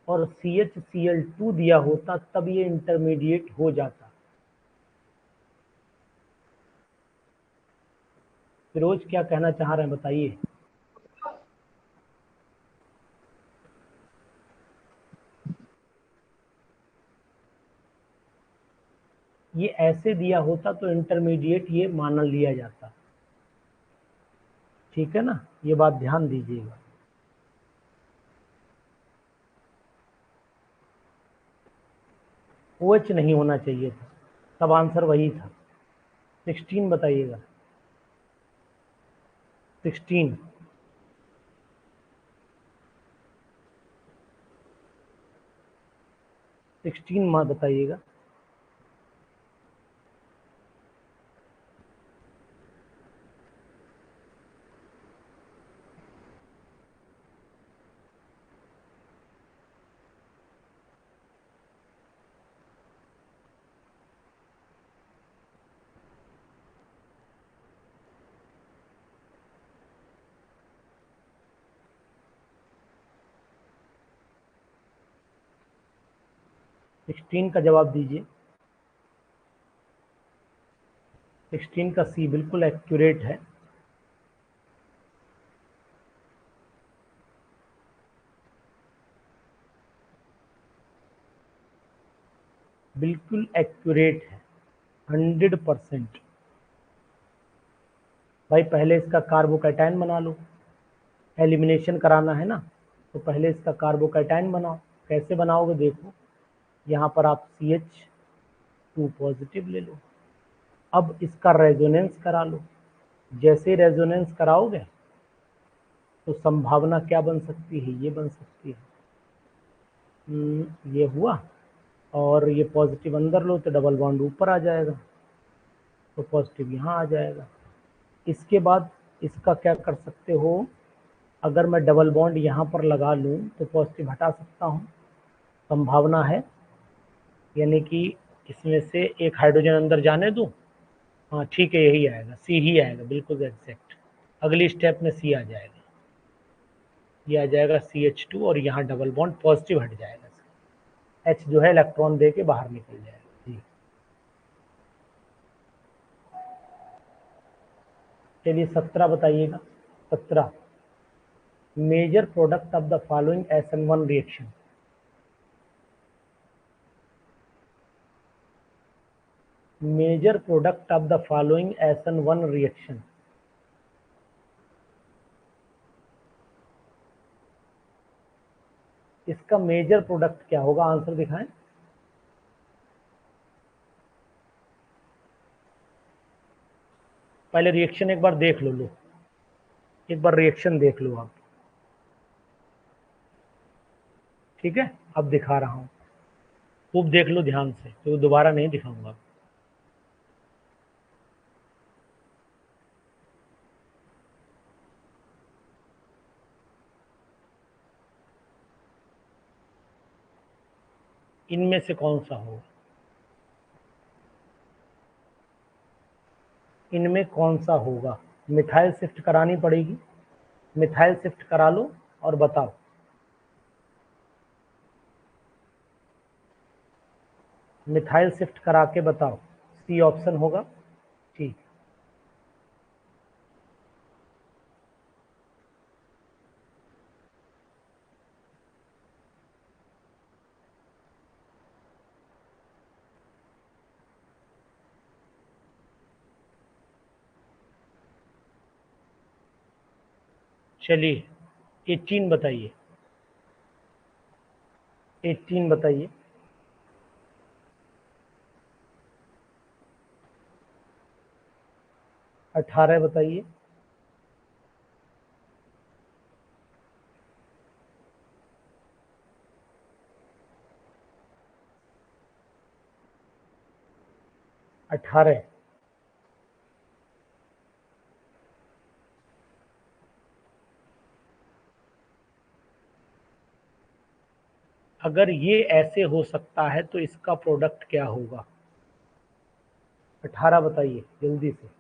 और CHCl2 दिया होता तब ये इंटरमीडिएट हो जाता। फिरोज क्या कहना चाह रहे हैं बताइए। ये ऐसे दिया होता तो इंटरमीडिएट ये मान लिया जाता। ठीक है ना, ये बात ध्यान दीजिएगा। OH नहीं होना चाहिए था, तब आंसर वही था। 16 बताइएगा। 16, 16 माँ बताइएगा। सिक्सटीन का जवाब दीजिए। 16 का सी बिल्कुल एक्यूरेट है। बिल्कुल एक्यूरेट है। 100%। भाई पहले इसका कार्बोकैटायन बना लो, एलिमिनेशन कराना है ना, तो पहले इसका कार्बोकैटायन बनाओ। कैसे बनाओगे देखो, यहाँ पर आप CH2 पॉजिटिव ले लो। अब इसका रेजोनेंस करा लो। जैसे रेजोनेंस कराओगे तो संभावना क्या बन सकती है, ये बन सकती है, ये हुआ, और ये पॉजिटिव अंदर लो तो डबल बॉन्ड ऊपर आ जाएगा, तो पॉजिटिव यहाँ आ जाएगा। इसके बाद इसका क्या कर सकते हो, अगर मैं डबल बॉन्ड यहाँ पर लगा लूँ तो पॉजिटिव हटा सकता हूँ, संभावना है, यानी कि इसमें से एक हाइड्रोजन अंदर जाने दूँ। हाँ ठीक है, यही आएगा, सी ही आएगा, बिल्कुल एग्जैक्ट। अगली स्टेप में सी आ जाएगा, ये आ जाएगा CH2 और यहाँ डबल बॉन्ड पॉजिटिव हट जाएगा, H जो है इलेक्ट्रॉन दे के बाहर निकल जाएगा। जी चलिए 17 बताइएगा। 17, major product of the following SN1 reaction. Major product of the following SN1 reaction. इसका मेजर प्रोडक्ट क्या होगा, आंसर दिखाएं। पहले रिएक्शन एक बार देख लो, एक बार रिएक्शन देख लो आप, ठीक है। अब दिखा रहा हूँ, खूब देख लो ध्यान से, तो दोबारा नहीं दिखाऊंगा। इनमें से कौन सा होगा, इनमें कौन सा होगा, मिथाइल शिफ्ट करानी पड़ेगी, मिथाइल शिफ्ट करा लो और बताओ। मिथाइल शिफ्ट करा के बताओ, सी ऑप्शन होगा, ठीक। चलिए 18 बताइए, 18 बताइए। 18 बताइए। 18, अगर ये ऐसे हो सकता है तो इसका प्रोडक्ट क्या होगा, 18 बताइए जल्दी से।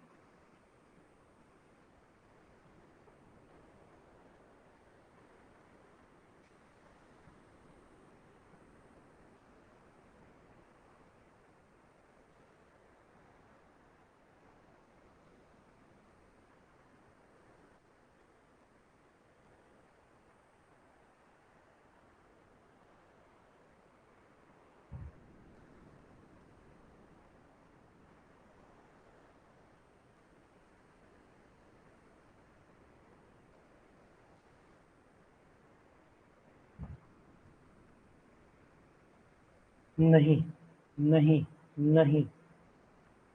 नहीं नहीं नहीं,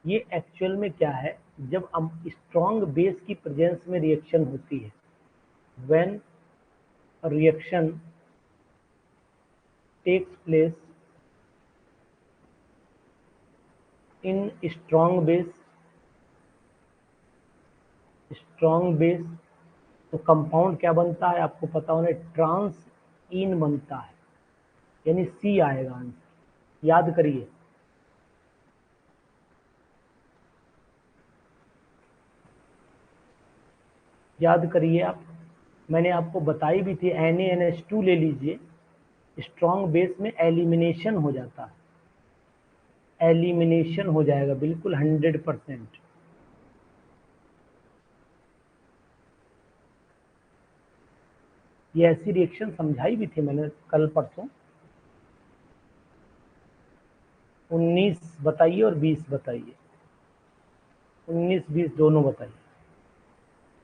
ये एक्चुअल में क्या है, जब हम स्ट्रॉन्ग बेस की प्रेजेंस में रिएक्शन होती है, when reaction takes place in strong base, तो कंपाउंड क्या बनता है आपको पता होना, ट्रांस इन बनता है, यानी सी आएगा आंसर, याद करिए। याद करिए आप, मैंने आपको बताई भी थी, NaNH2 ले लीजिए, स्ट्रॉन्ग बेस में एलिमिनेशन हो जाता है, एलिमिनेशन हो जाएगा बिल्कुल 100%। ये ऐसी रिएक्शन समझाई भी थी मैंने कल परसों। 19 बताइए और 20 बताइए। 19 20 दोनों बताइए।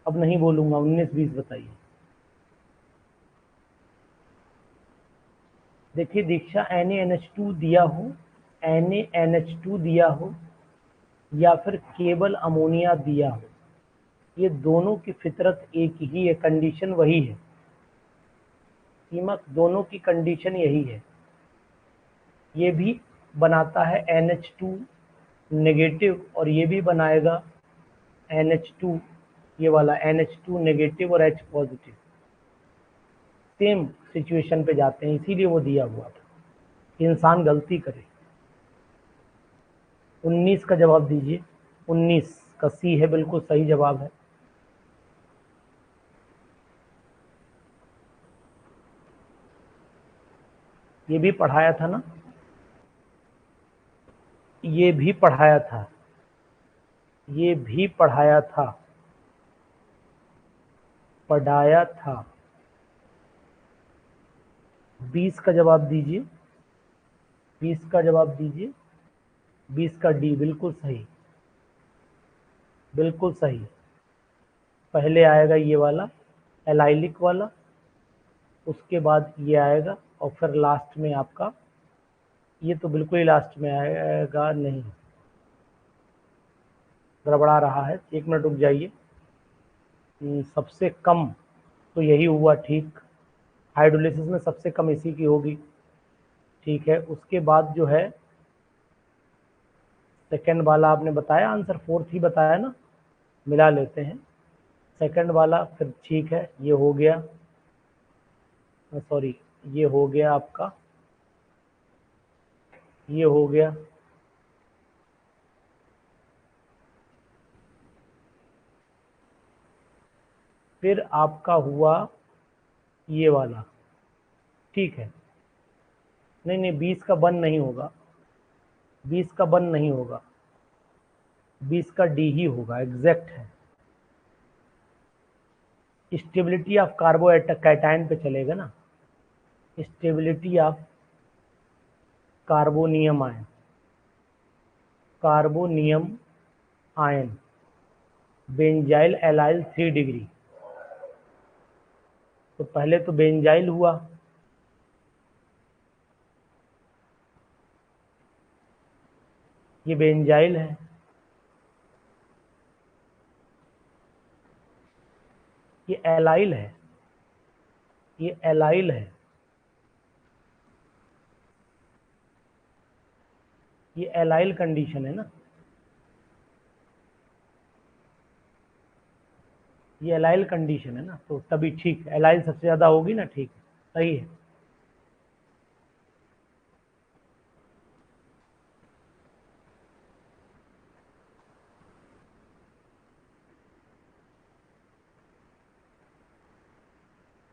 अब नहीं बोलूंगा, 19 20 बताइए। देखिए दीक्षा, NaNH2 दिया हो, NaNH2 दिया हो या फिर केवल अमोनिया दिया हो, ये दोनों की फितरत एक ही है, कंडीशन वही है कीमत, दोनों की कंडीशन यही है। ये भी बनाता है NH2 नेगेटिव और ये भी बनाएगा NH2, ये वाला NH2 नेगेटिव और H पॉजिटिव, सेम सिचुएशन पे जाते हैं, इसीलिए वो दिया हुआ था। इंसान गलती करे। 19 का जवाब दीजिए। 19 का सी है, बिल्कुल सही जवाब है। ये भी पढ़ाया था ना, ये भी पढ़ाया था, ये भी पढ़ाया था, पढ़ाया था। 20 का जवाब दीजिए, 20 का जवाब दीजिए। 20 का डी, बिल्कुल सही, बिल्कुल सही। पहले आएगा ये वाला एलाइलिक वाला, उसके बाद ये आएगा और फिर लास्ट में आपका, ये तो बिल्कुल ही लास्ट में आएगा, नहीं गड़बड़ा रहा है, 1 मिनट रुक जाइए। सबसे कम तो यही हुआ, ठीक, हाइड्रोलिसिस में सबसे कम इसी की होगी, ठीक है। उसके बाद जो है सेकंड वाला आपने बताया आंसर, फोर्थ ही बताया ना, मिला लेते हैं सेकंड वाला फिर, ठीक है। ये हो गया, सॉरी, ये हो गया आपका, ये हो गया। फिर आपका हुआ ये वाला, ठीक है। नहीं नहीं, 20 का बंद नहीं होगा, 20 का बंद नहीं होगा, 20 का डी ही होगा, एग्जैक्ट है। स्टेबिलिटी ऑफ कार्बोकैटायन पे चलेगा ना, stability of carbonium ion, carbonium ion, benzyl allyl 3 degree. तो पहले तो बेंजाइल हुआ, ये बेंजाइल है, ये एलाइल है, ये एलाइल है, ये एलाइल कंडीशन है ना, ये एलाइल कंडीशन है ना, तो तभी ठीक, एलाइल सबसे ज्यादा होगी ना, ठीक, सही है।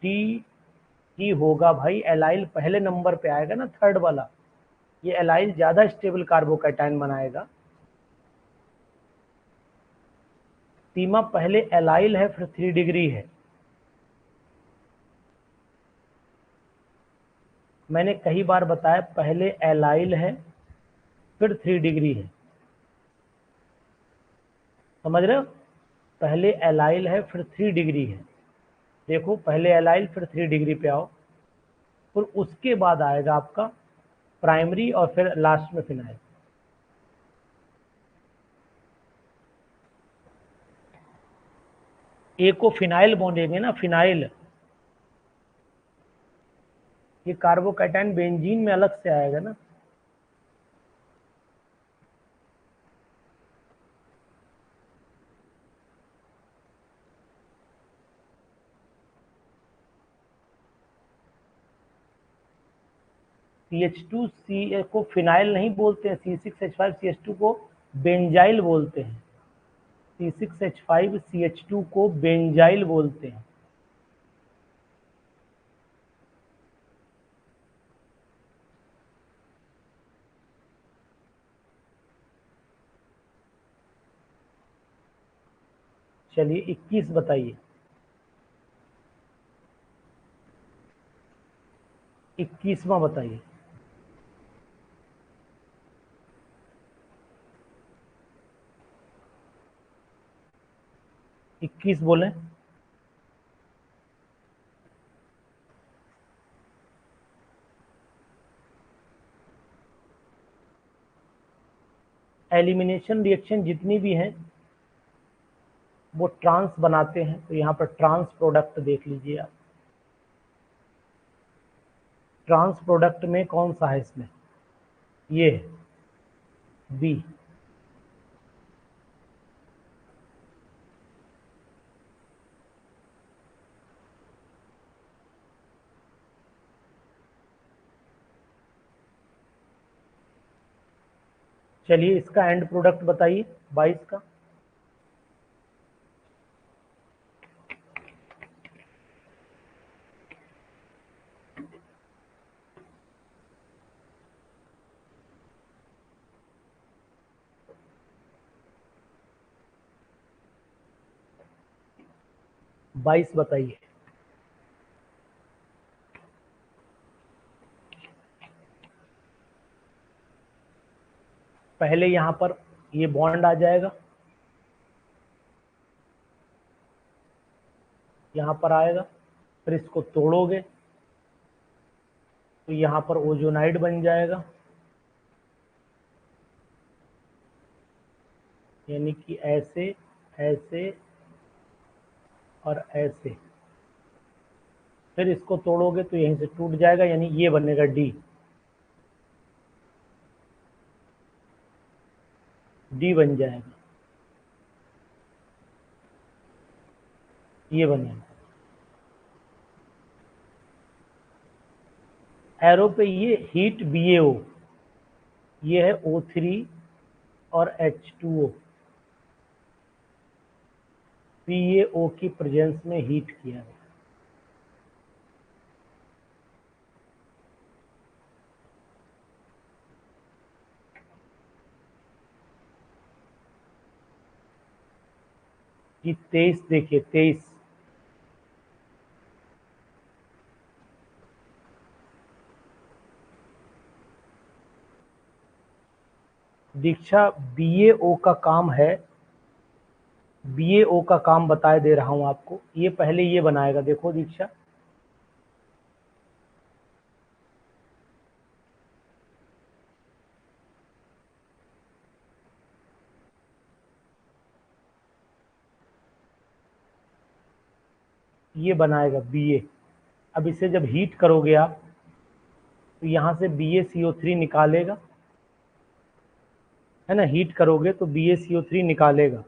टी ही होगा भाई, एलाइल पहले नंबर पे आएगा ना, थर्ड वाला, ये एलाइल ज्यादा स्टेबल कार्बोकैटायन बनाएगा। सीमा पहले एलाइल है फिर 3 डिग्री है, मैंने कई बार बताया, पहले एलाइल है फिर 3 डिग्री है, समझ रहे हो, पहले एलाइल है फिर 3 डिग्री है। देखो, पहले एलाइल फिर 3 डिग्री पे आओ, फिर उसके बाद आएगा आपका प्राइमरी और फिर लास्ट में फिनाइल। ए को फिनाइल बोलेंगे ना, फिनाइल, ये कार्बोकैटायन बेंजीन में अलग से आएगा ना। CH2 को फिनाइल नहीं बोलते हैं, C6H5CH2 को बेंजाइल बोलते हैं, C6H5CH2 को बेंजाइल बोलते हैं। चलिए 21 बताइए, 21वां बताइए। 21 बोले। एलिमिनेशन रिएक्शन जितनी भी हैं वो ट्रांस बनाते हैं, तो यहाँ पर ट्रांस प्रोडक्ट देख लीजिए आप। ट्रांस प्रोडक्ट में कौन सा है इसमें, ये बी। चलिए इसका एंड प्रोडक्ट बताइए 22 का। बाईस बताइए। पहले यहां पर ये बॉन्ड आ जाएगा, यहां पर आएगा, फिर इसको तोड़ोगे तो यहां पर ओजोनाइड बन जाएगा, यानी कि ऐसे ऐसे और ऐसे। फिर इसको तोड़ोगे तो यहीं से टूट जाएगा, यानी ये बनेगा डी। डी बन जाएगा, ये बनेगा। एरो पे ये हीट BaO, ये है O3 और H2O, PaO की प्रेजेंस में हीट किया है। ये 23 देखिए, 23 दीक्षा BaO का काम है, BaO का काम बताए दे रहा हूं आपको। ये पहले ये बनाएगा, देखो दीक्षा, ये बनाएगा Ba। अब इसे जब हीट करोगे आप तो यहां से BaCO3 निकालेगा, है ना, हीट करोगे तो BaCO3 निकालेगा।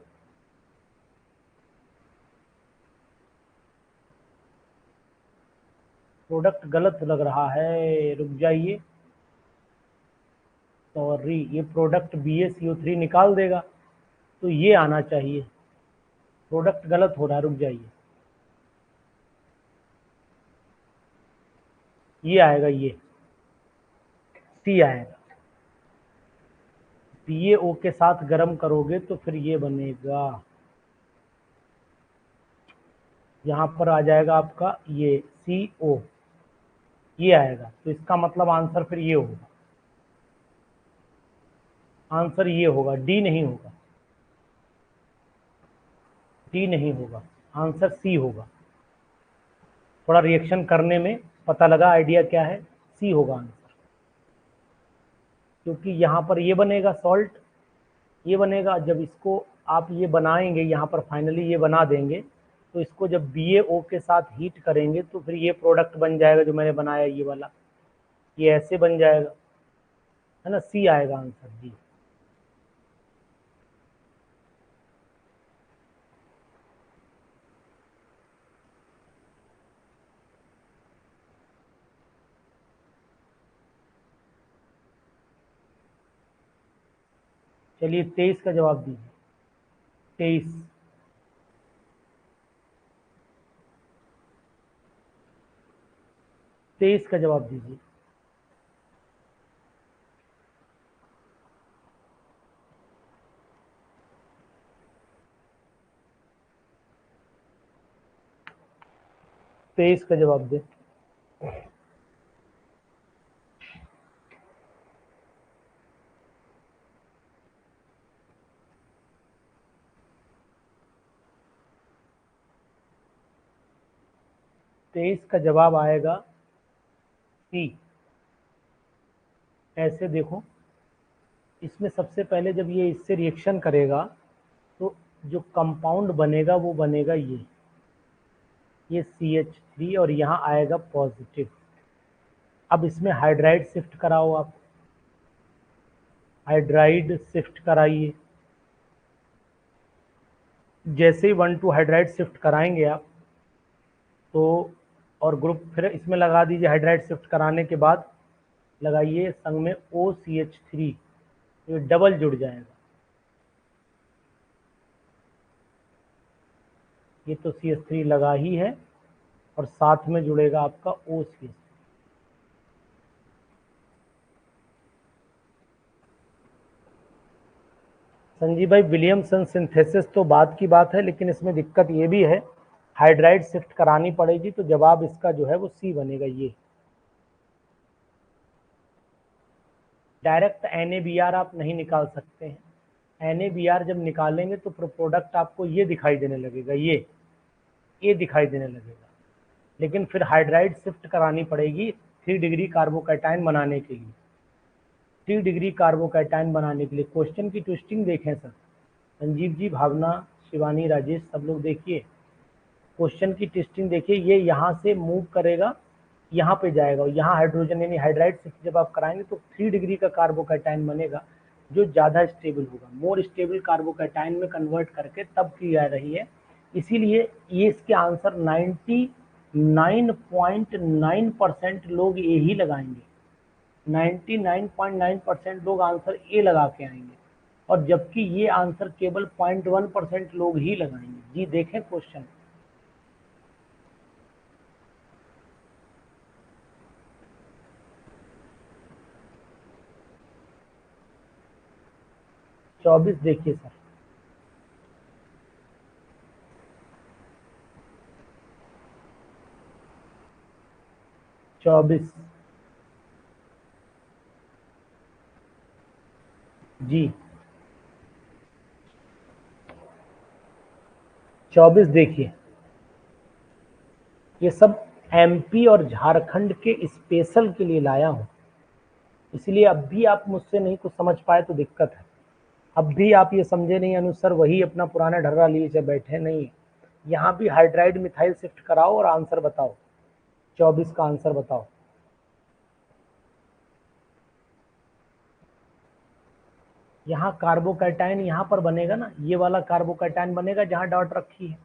प्रोडक्ट गलत लग रहा है, रुक जाइए, सॉरी, ये प्रोडक्ट BaCO3 निकाल देगा तो ये आना चाहिए, प्रोडक्ट गलत हो रहा है, रुक जाइए, ये आएगा, ये सी आएगा। BaO के साथ गर्म करोगे तो फिर ये बनेगा, यहाँ पर आ जाएगा आपका ये CO, ये आएगा। तो इसका मतलब आंसर फिर ये होगा, आंसर ये होगा, डी नहीं होगा, डी नहीं होगा, आंसर सी होगा। थोड़ा रिएक्शन करने में पता लगा आइडिया क्या है, सी होगा आंसर। क्योंकि यहाँ पर ये बनेगा सॉल्ट, ये बनेगा, जब इसको आप ये बनाएंगे, यहाँ पर फाइनली ये बना देंगे, तो इसको जब BaO के साथ हीट करेंगे तो फिर ये प्रोडक्ट बन जाएगा जो मैंने बनाया, ये वाला, ये ऐसे बन जाएगा, है ना, सी आएगा आंसर जी। चलिए 23 का जवाब दीजिए, 23। 23 का जवाब दीजिए। 23 का जवाब दे। 23 का जवाब आएगा सी। ऐसे देखो, इसमें सबसे पहले जब ये इससे रिएक्शन करेगा तो जो कंपाउंड बनेगा वो बनेगा ये CH3 और यहाँ आएगा पॉजिटिव। अब इसमें हाइड्राइड शिफ्ट कराओ, आप हाइड्राइड शिफ्ट कराइए। जैसे ही 1 2 हाइड्राइड शिफ्ट कराएंगे आप तो, और ग्रुप फिर इसमें लगा दीजिए। हाइड्राइड शिफ्ट कराने के बाद लगाइए संग में OCH3, ये डबल जुड़ जाएगा। ये तो CH3 लगा ही है और साथ में जुड़ेगा आपका OCH। संजीव भाई, विलियमसन सिंथेसिस तो बात की बात है, लेकिन इसमें दिक्कत ये भी है, हाइड्राइड शिफ्ट करानी पड़ेगी, तो जवाब इसका जो है वो सी बनेगा। ये डायरेक्ट NaBr आप नहीं निकाल सकते हैं। NaBr जब निकालेंगे तो प्रोडक्ट आपको ये दिखाई देने लगेगा, ये दिखाई देने लगेगा। लेकिन फिर हाइड्राइड शिफ्ट करानी पड़ेगी 3 डिग्री कार्बोकैटायन बनाने के लिए। 3 डिग्री कार्बोकैटायन बनाने के लिए क्वेश्चन की ट्विस्टिंग देखें सर। संजीव जी, भावना, शिवानी, राजेश, सब लोग देखिए क्वेश्चन की ट्विस्टिंग देखिए। ये यहाँ से मूव करेगा, यहाँ पे जाएगा, यहाँ हाइड्रोजन यानी हाइड्राइड शिफ्ट जब आप कराएंगे तो 3 डिग्री का कार्बोकैटायन बनेगा जो ज़्यादा स्टेबल होगा। मोर स्टेबल कार्बोकैटायन में कन्वर्ट करके तब की जा रही है। इसीलिए ये इसके आंसर 99.9% लोग ए ही लगाएंगे। 99.9% लोग आंसर ए लगा के आएंगे, और जबकि ये आंसर केवल 0.1% लोग ही लगाएंगे। जी देखें क्वेश्चन। चौबीस देखिए सर। 24 जी, 24 देखिए। ये सब MP और झारखंड के स्पेशल के लिए लाया हूं, इसलिए अब भी आप मुझसे नहीं कुछ समझ पाए तो दिक्कत है। अब भी आप ये समझे नहीं अनुसार वही अपना पुराना ढर्रा लिए से बैठे नहीं। यहाँ भी हाइड्राइड मिथाइल शिफ्ट कराओ और आंसर बताओ। 24 का आंसर बताओ। यहाँ कार्बोकैटायन यहाँ पर बनेगा ना, ये वाला कार्बोकैटायन बनेगा जहाँ डॉट रखी है।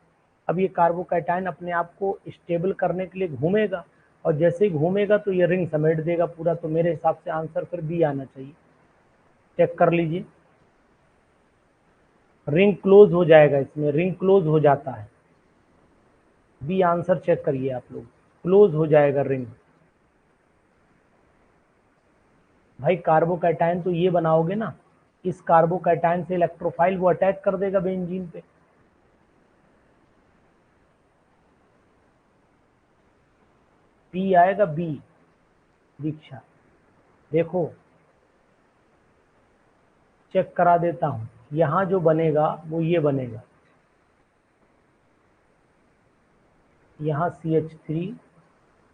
अब ये कार्बोकैटायन अपने आप को स्टेबल करने के लिए घूमेगा, और जैसे ही घूमेगा तो ये रिंग समेट देगा पूरा। तो मेरे हिसाब से आंसर फिर बी आना चाहिए। चेक कर लीजिए, रिंग क्लोज हो जाएगा, इसमें रिंग क्लोज हो जाता है। बी आंसर चेक करिए आप लोग, क्लोज हो जाएगा रिंग। भाई कार्बोकैटायन तो ये बनाओगे ना, इस कार्बोकैटायन से इलेक्ट्रोफाइल वो अटैक कर देगा बेंजीन पे। बी आएगा, बी। दीक्षा देखो, चेक करा देता हूं। यहां जो बनेगा वो ये बनेगा, यहाँ CH3,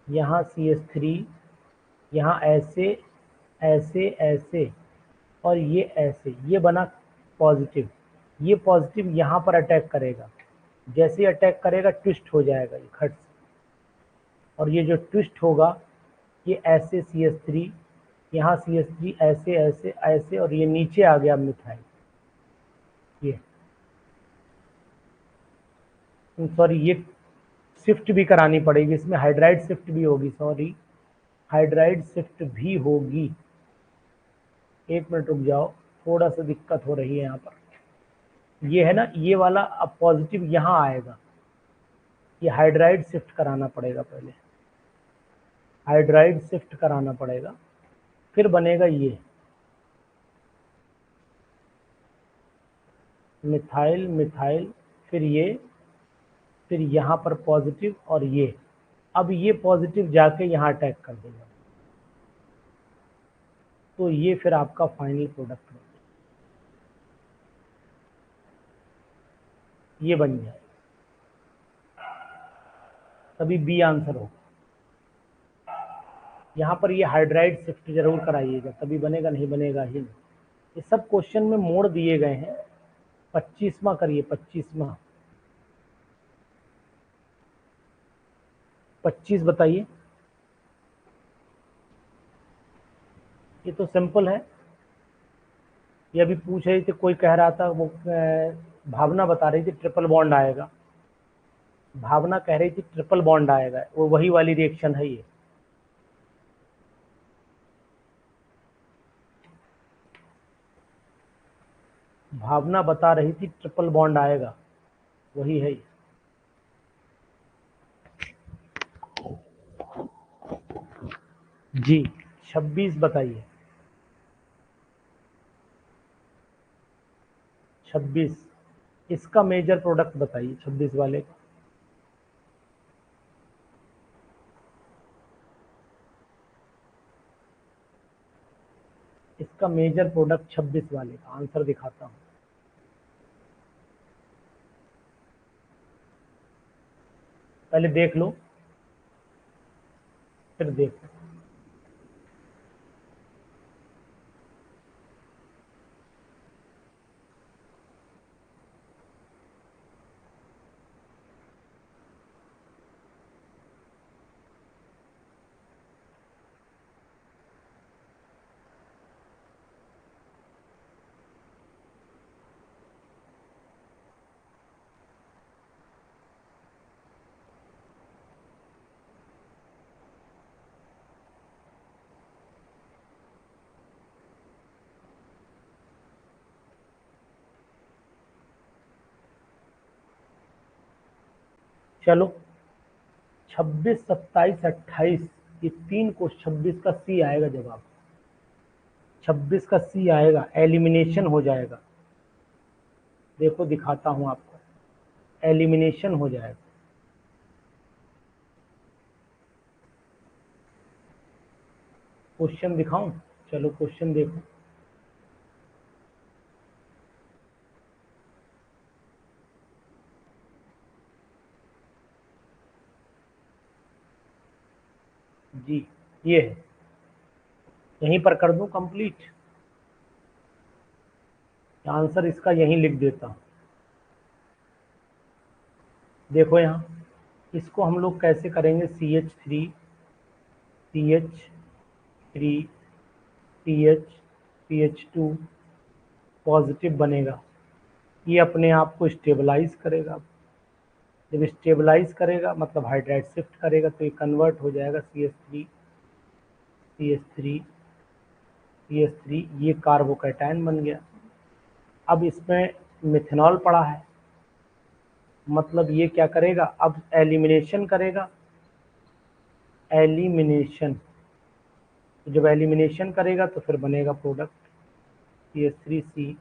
यहाँ CH3, यहाँ ऐसे ऐसे ऐसे और ये ऐसे, ये बना पॉजिटिव। ये पॉजिटिव यहाँ पर अटैक करेगा, जैसे अटैक करेगा ट्विस्ट हो जाएगा ये खट से, और ये जो ट्विस्ट होगा ये ऐसे CH3, यहाँ CH3 ऐसे ऐसे ऐसे, और ये नीचे आ गया मिथाइल। ये सॉरी, ये शिफ्ट भी करानी पड़ेगी, इसमें हाइड्राइड शिफ्ट भी होगी। सॉरी, हाइड्राइड शिफ्ट भी होगी। एक मिनट रुक जाओ, थोड़ा सा दिक्कत हो रही है यहाँ पर। ये है ना, ये वाला अब पॉजिटिव यहाँ आएगा, ये हाइड्राइड शिफ्ट कराना पड़ेगा पहले। हाइड्राइड शिफ्ट कराना पड़ेगा, फिर बनेगा ये मिथाइल मिथाइल, फिर ये, फिर यहाँ पर पॉजिटिव और ये। अब ये पॉजिटिव जाके यहाँ अटैक कर देगा, तो ये फिर आपका फाइनल प्रोडक्ट होगा, ये बन जाए। तभी बी आंसर होगा। यहाँ पर ये हाइड्राइड शिफ्ट जरूर कराइएगा, तभी बनेगा, नहीं बनेगा ही नहीं। ये सब क्वेश्चन में मोड़ दिए गए हैं। 25वां करिए, 25वां। 25 बताइए। ये तो सिंपल है। ये अभी पूछ रही थी, कोई कह रहा था, वो भावना बता रही थी ट्रिपल बॉन्ड आएगा। भावना कह रही थी ट्रिपल बॉन्ड आएगा, वो वही वाली रिएक्शन है ये। भावना बता रही थी ट्रिपल बॉन्ड आएगा, वही है ये। जी 26 बताइए। 26 इसका मेजर प्रोडक्ट बताइए, 26 वाले का। इसका मेजर प्रोडक्ट 26 वाले का आंसर दिखाता हूँ। पहले देख लो, फिर देखो। चलो 26, 27, 28, ये तीन को 26 का सी आएगा जवाब। 26 का सी आएगा, एलिमिनेशन हो जाएगा। देखो दिखाता हूं आपको, एलिमिनेशन हो जाएगा। क्वेश्चन दिखाऊं? चलो क्वेश्चन देखो। जी ये है, यहीं पर कर दूं कंप्लीट। आंसर इसका यहीं लिख देता हूं। देखो यहाँ, इसको हम लोग कैसे करेंगे, CH3 CH3 CH CH2 positive बनेगा। ये अपने आप को स्टेबलाइज करेगा। जब स्टेबलाइज करेगा मतलब हाइड्राइड शिफ्ट करेगा, तो ये कन्वर्ट हो जाएगा CH3 CH3 CH3, ये कार्बोकैटायन बन गया। अब इसमें मिथेनॉल पड़ा है, मतलब ये क्या करेगा, अब एलिमिनेशन करेगा। एलिमिनेशन, जब एलिमिनेशन करेगा तो फिर बनेगा product CH3C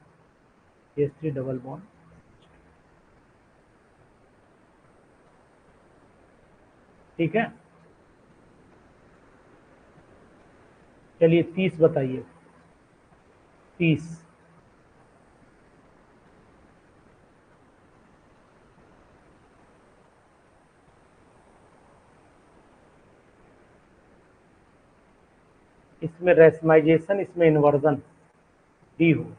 CH3 double bond. ठीक है, चलिए 30 बताइए। 30 इसमें रेसमाइजेशन, इसमें इन्वर्जन, डी होगा।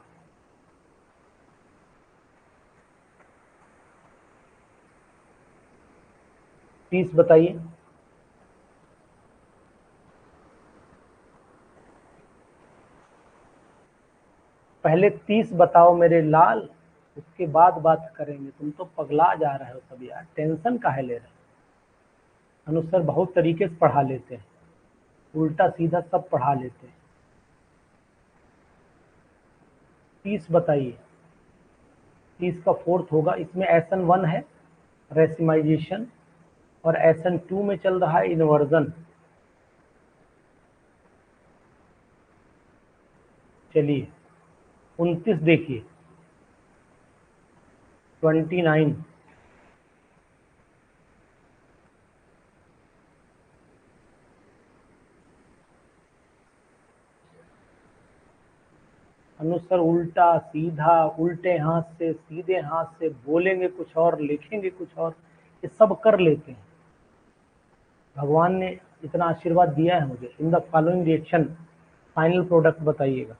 30 बताइए। पहले 30 बताओ मेरे लाल, उसके बाद बात करेंगे। तुम तो पगला जा रहे हो सब यार, टेंशन काहे ले रहे हो। अनुसर बहुत तरीके से पढ़ा लेते हैं, उल्टा सीधा सब पढ़ा लेते हैं। 30 बताइए। 30 का फोर्थ होगा, इसमें SN1 है रेसिमाइजेशन, और SN2 में चल रहा है इन्वर्जन। चलिए 29 देखिए। 29 अनुसर उल्टा सीधा, उल्टे हाथ से सीधे हाथ से, बोलेंगे कुछ और लिखेंगे कुछ और, ये सब कर लेते हैं। भगवान ने इतना आशीर्वाद दिया है मुझे। इन the following reaction final product बताइएगा।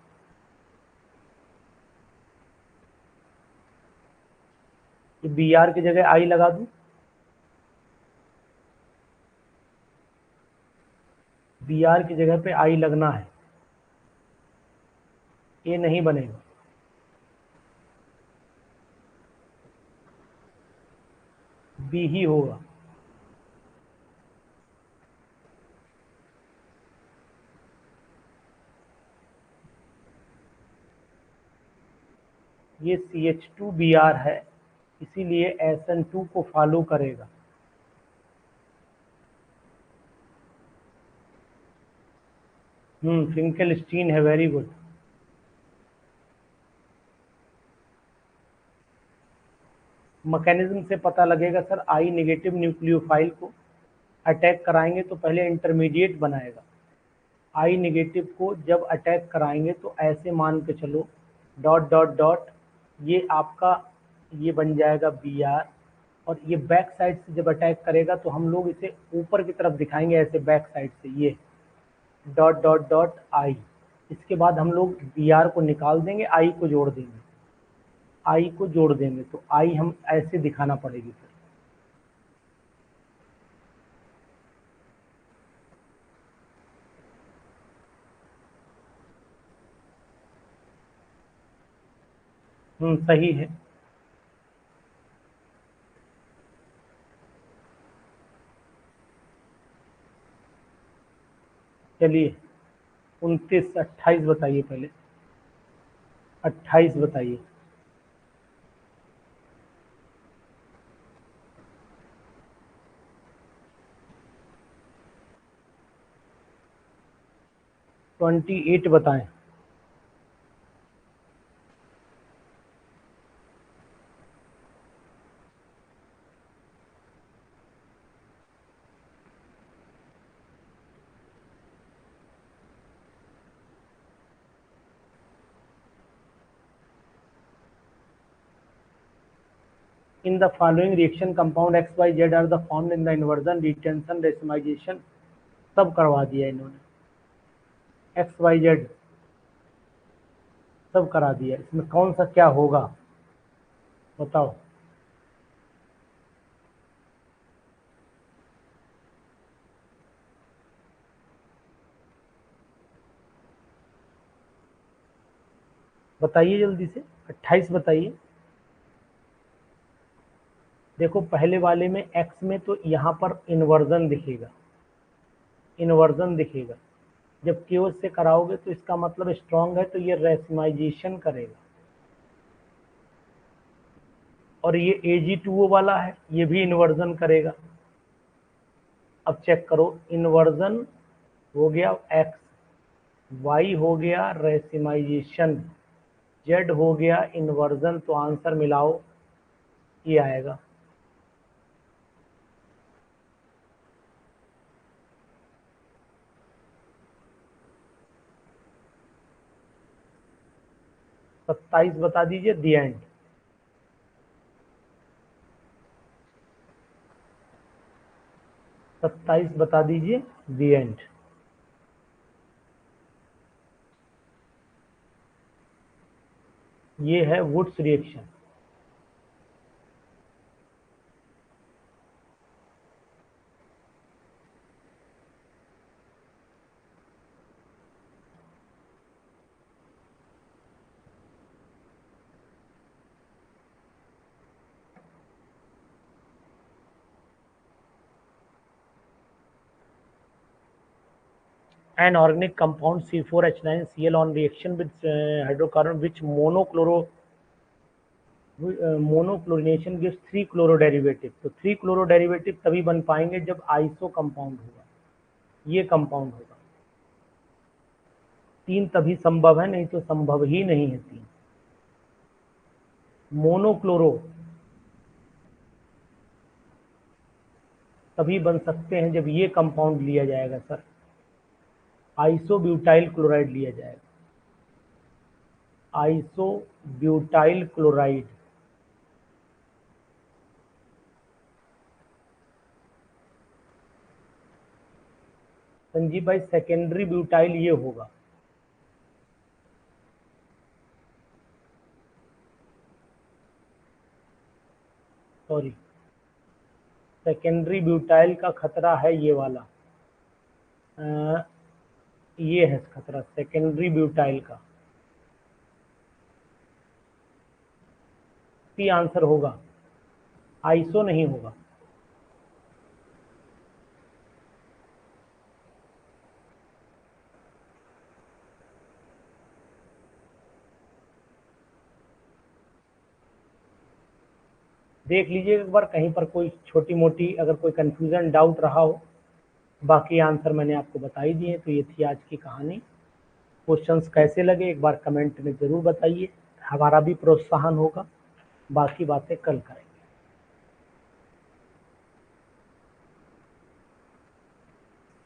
कि बी आर की जगह आई लगा दूं, बी आर की जगह पे आई लगना है, ये नहीं बनेगा। बी ही होगा। ये CH2Br है, इसीलिए SN2 को फॉलो करेगा। फिंकेलस्टीन है, वेरी गुड। मैकेनिज्म से पता लगेगा सर। आई नेगेटिव न्यूक्लियोफाइल को अटैक कराएंगे तो पहले इंटरमीडिएट बनाएगा। आई नेगेटिव को जब अटैक कराएंगे तो ऐसे मान के चलो, डॉट डॉट डॉट, ये आपका ये बन जाएगा Br, और ये बैक साइड से जब अटैक करेगा तो हम लोग इसे ऊपर की तरफ दिखाएंगे ऐसे बैक साइड से, ये डॉट डॉट डॉट आई। इसके बाद हम लोग Br को निकाल देंगे, आई को जोड़ देंगे, आई को जोड़ देंगे, तो आई हम ऐसे दिखाना पड़ेगी फिर। सही है। चलिए 29 28 बताइए, पहले 28 बताइए। 28 बताएं। In the following reaction compound XYZ are the formed in the inversion, retention, racemization, सब करवा दिया इन्होंने। XYZ सब करा दिया, इसमें कौन सा क्या होगा बताओ। बताइए जल्दी से, 28 बताइए। देखो पहले वाले में X में तो यहाँ पर इन्वर्जन दिखेगा, इन्वर्जन दिखेगा। जब केओस से कराओगे तो इसका मतलब स्ट्रांग है, तो ये रेसिमाइजेशन करेगा। और ये Ag2O वाला है, ये भी इन्वर्जन करेगा। अब चेक करो, इन्वर्जन हो गया X, Y हो गया रेसिमाइजेशन, Z हो गया इन्वर्जन, तो आंसर मिलाओ, ये आएगा। सत्ताईस बता दीजिए, दी एंड। 27 बता दीजिए, दी एंड। ये है Wurtz reaction. An organic compound C4H9Cl on reaction with hydrocarbon which monochlorination gives 3 chloroderivatives। तो 3 chloroderivatives तभी बन पाएंगे जब आइसो कंपाउंड होगा, ये कंपाउंड होगा। 3 तभी संभव है, नहीं तो संभव ही नहीं है 3। मोनोक्लोरो तभी बन सकते हैं जब ये कंपाउंड लिया जाएगा सर, आइसोब्यूटाइल क्लोराइड लिया जाएगा, आइसोब्यूटाइल क्लोराइड। संजीव भाई सेकेंडरी ब्यूटाइल ये होगा, सॉरी सेकेंडरी ब्यूटाइल का खतरा है ये वाला, ये है खतरा सेकेंडरी ब्यूटाइल का। सी आंसर होगा, आइसो नहीं होगा। देख लीजिए एक बार, कहीं पर कोई छोटी मोटी अगर कोई कंफ्यूजन डाउट रहा हो। बाकी आंसर मैंने आपको बता ही दिए। तो ये थी आज की कहानी। क्वेश्चंस कैसे लगे एक बार कमेंट में जरूर बताइए, हमारा भी प्रोत्साहन होगा। बाकी बातें कल करेंगे।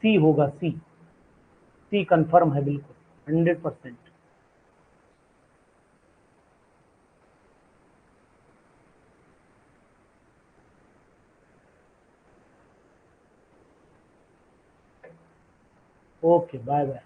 सी होगा, सी, सी कंफर्म है बिल्कुल 100%। Okay, bye bye.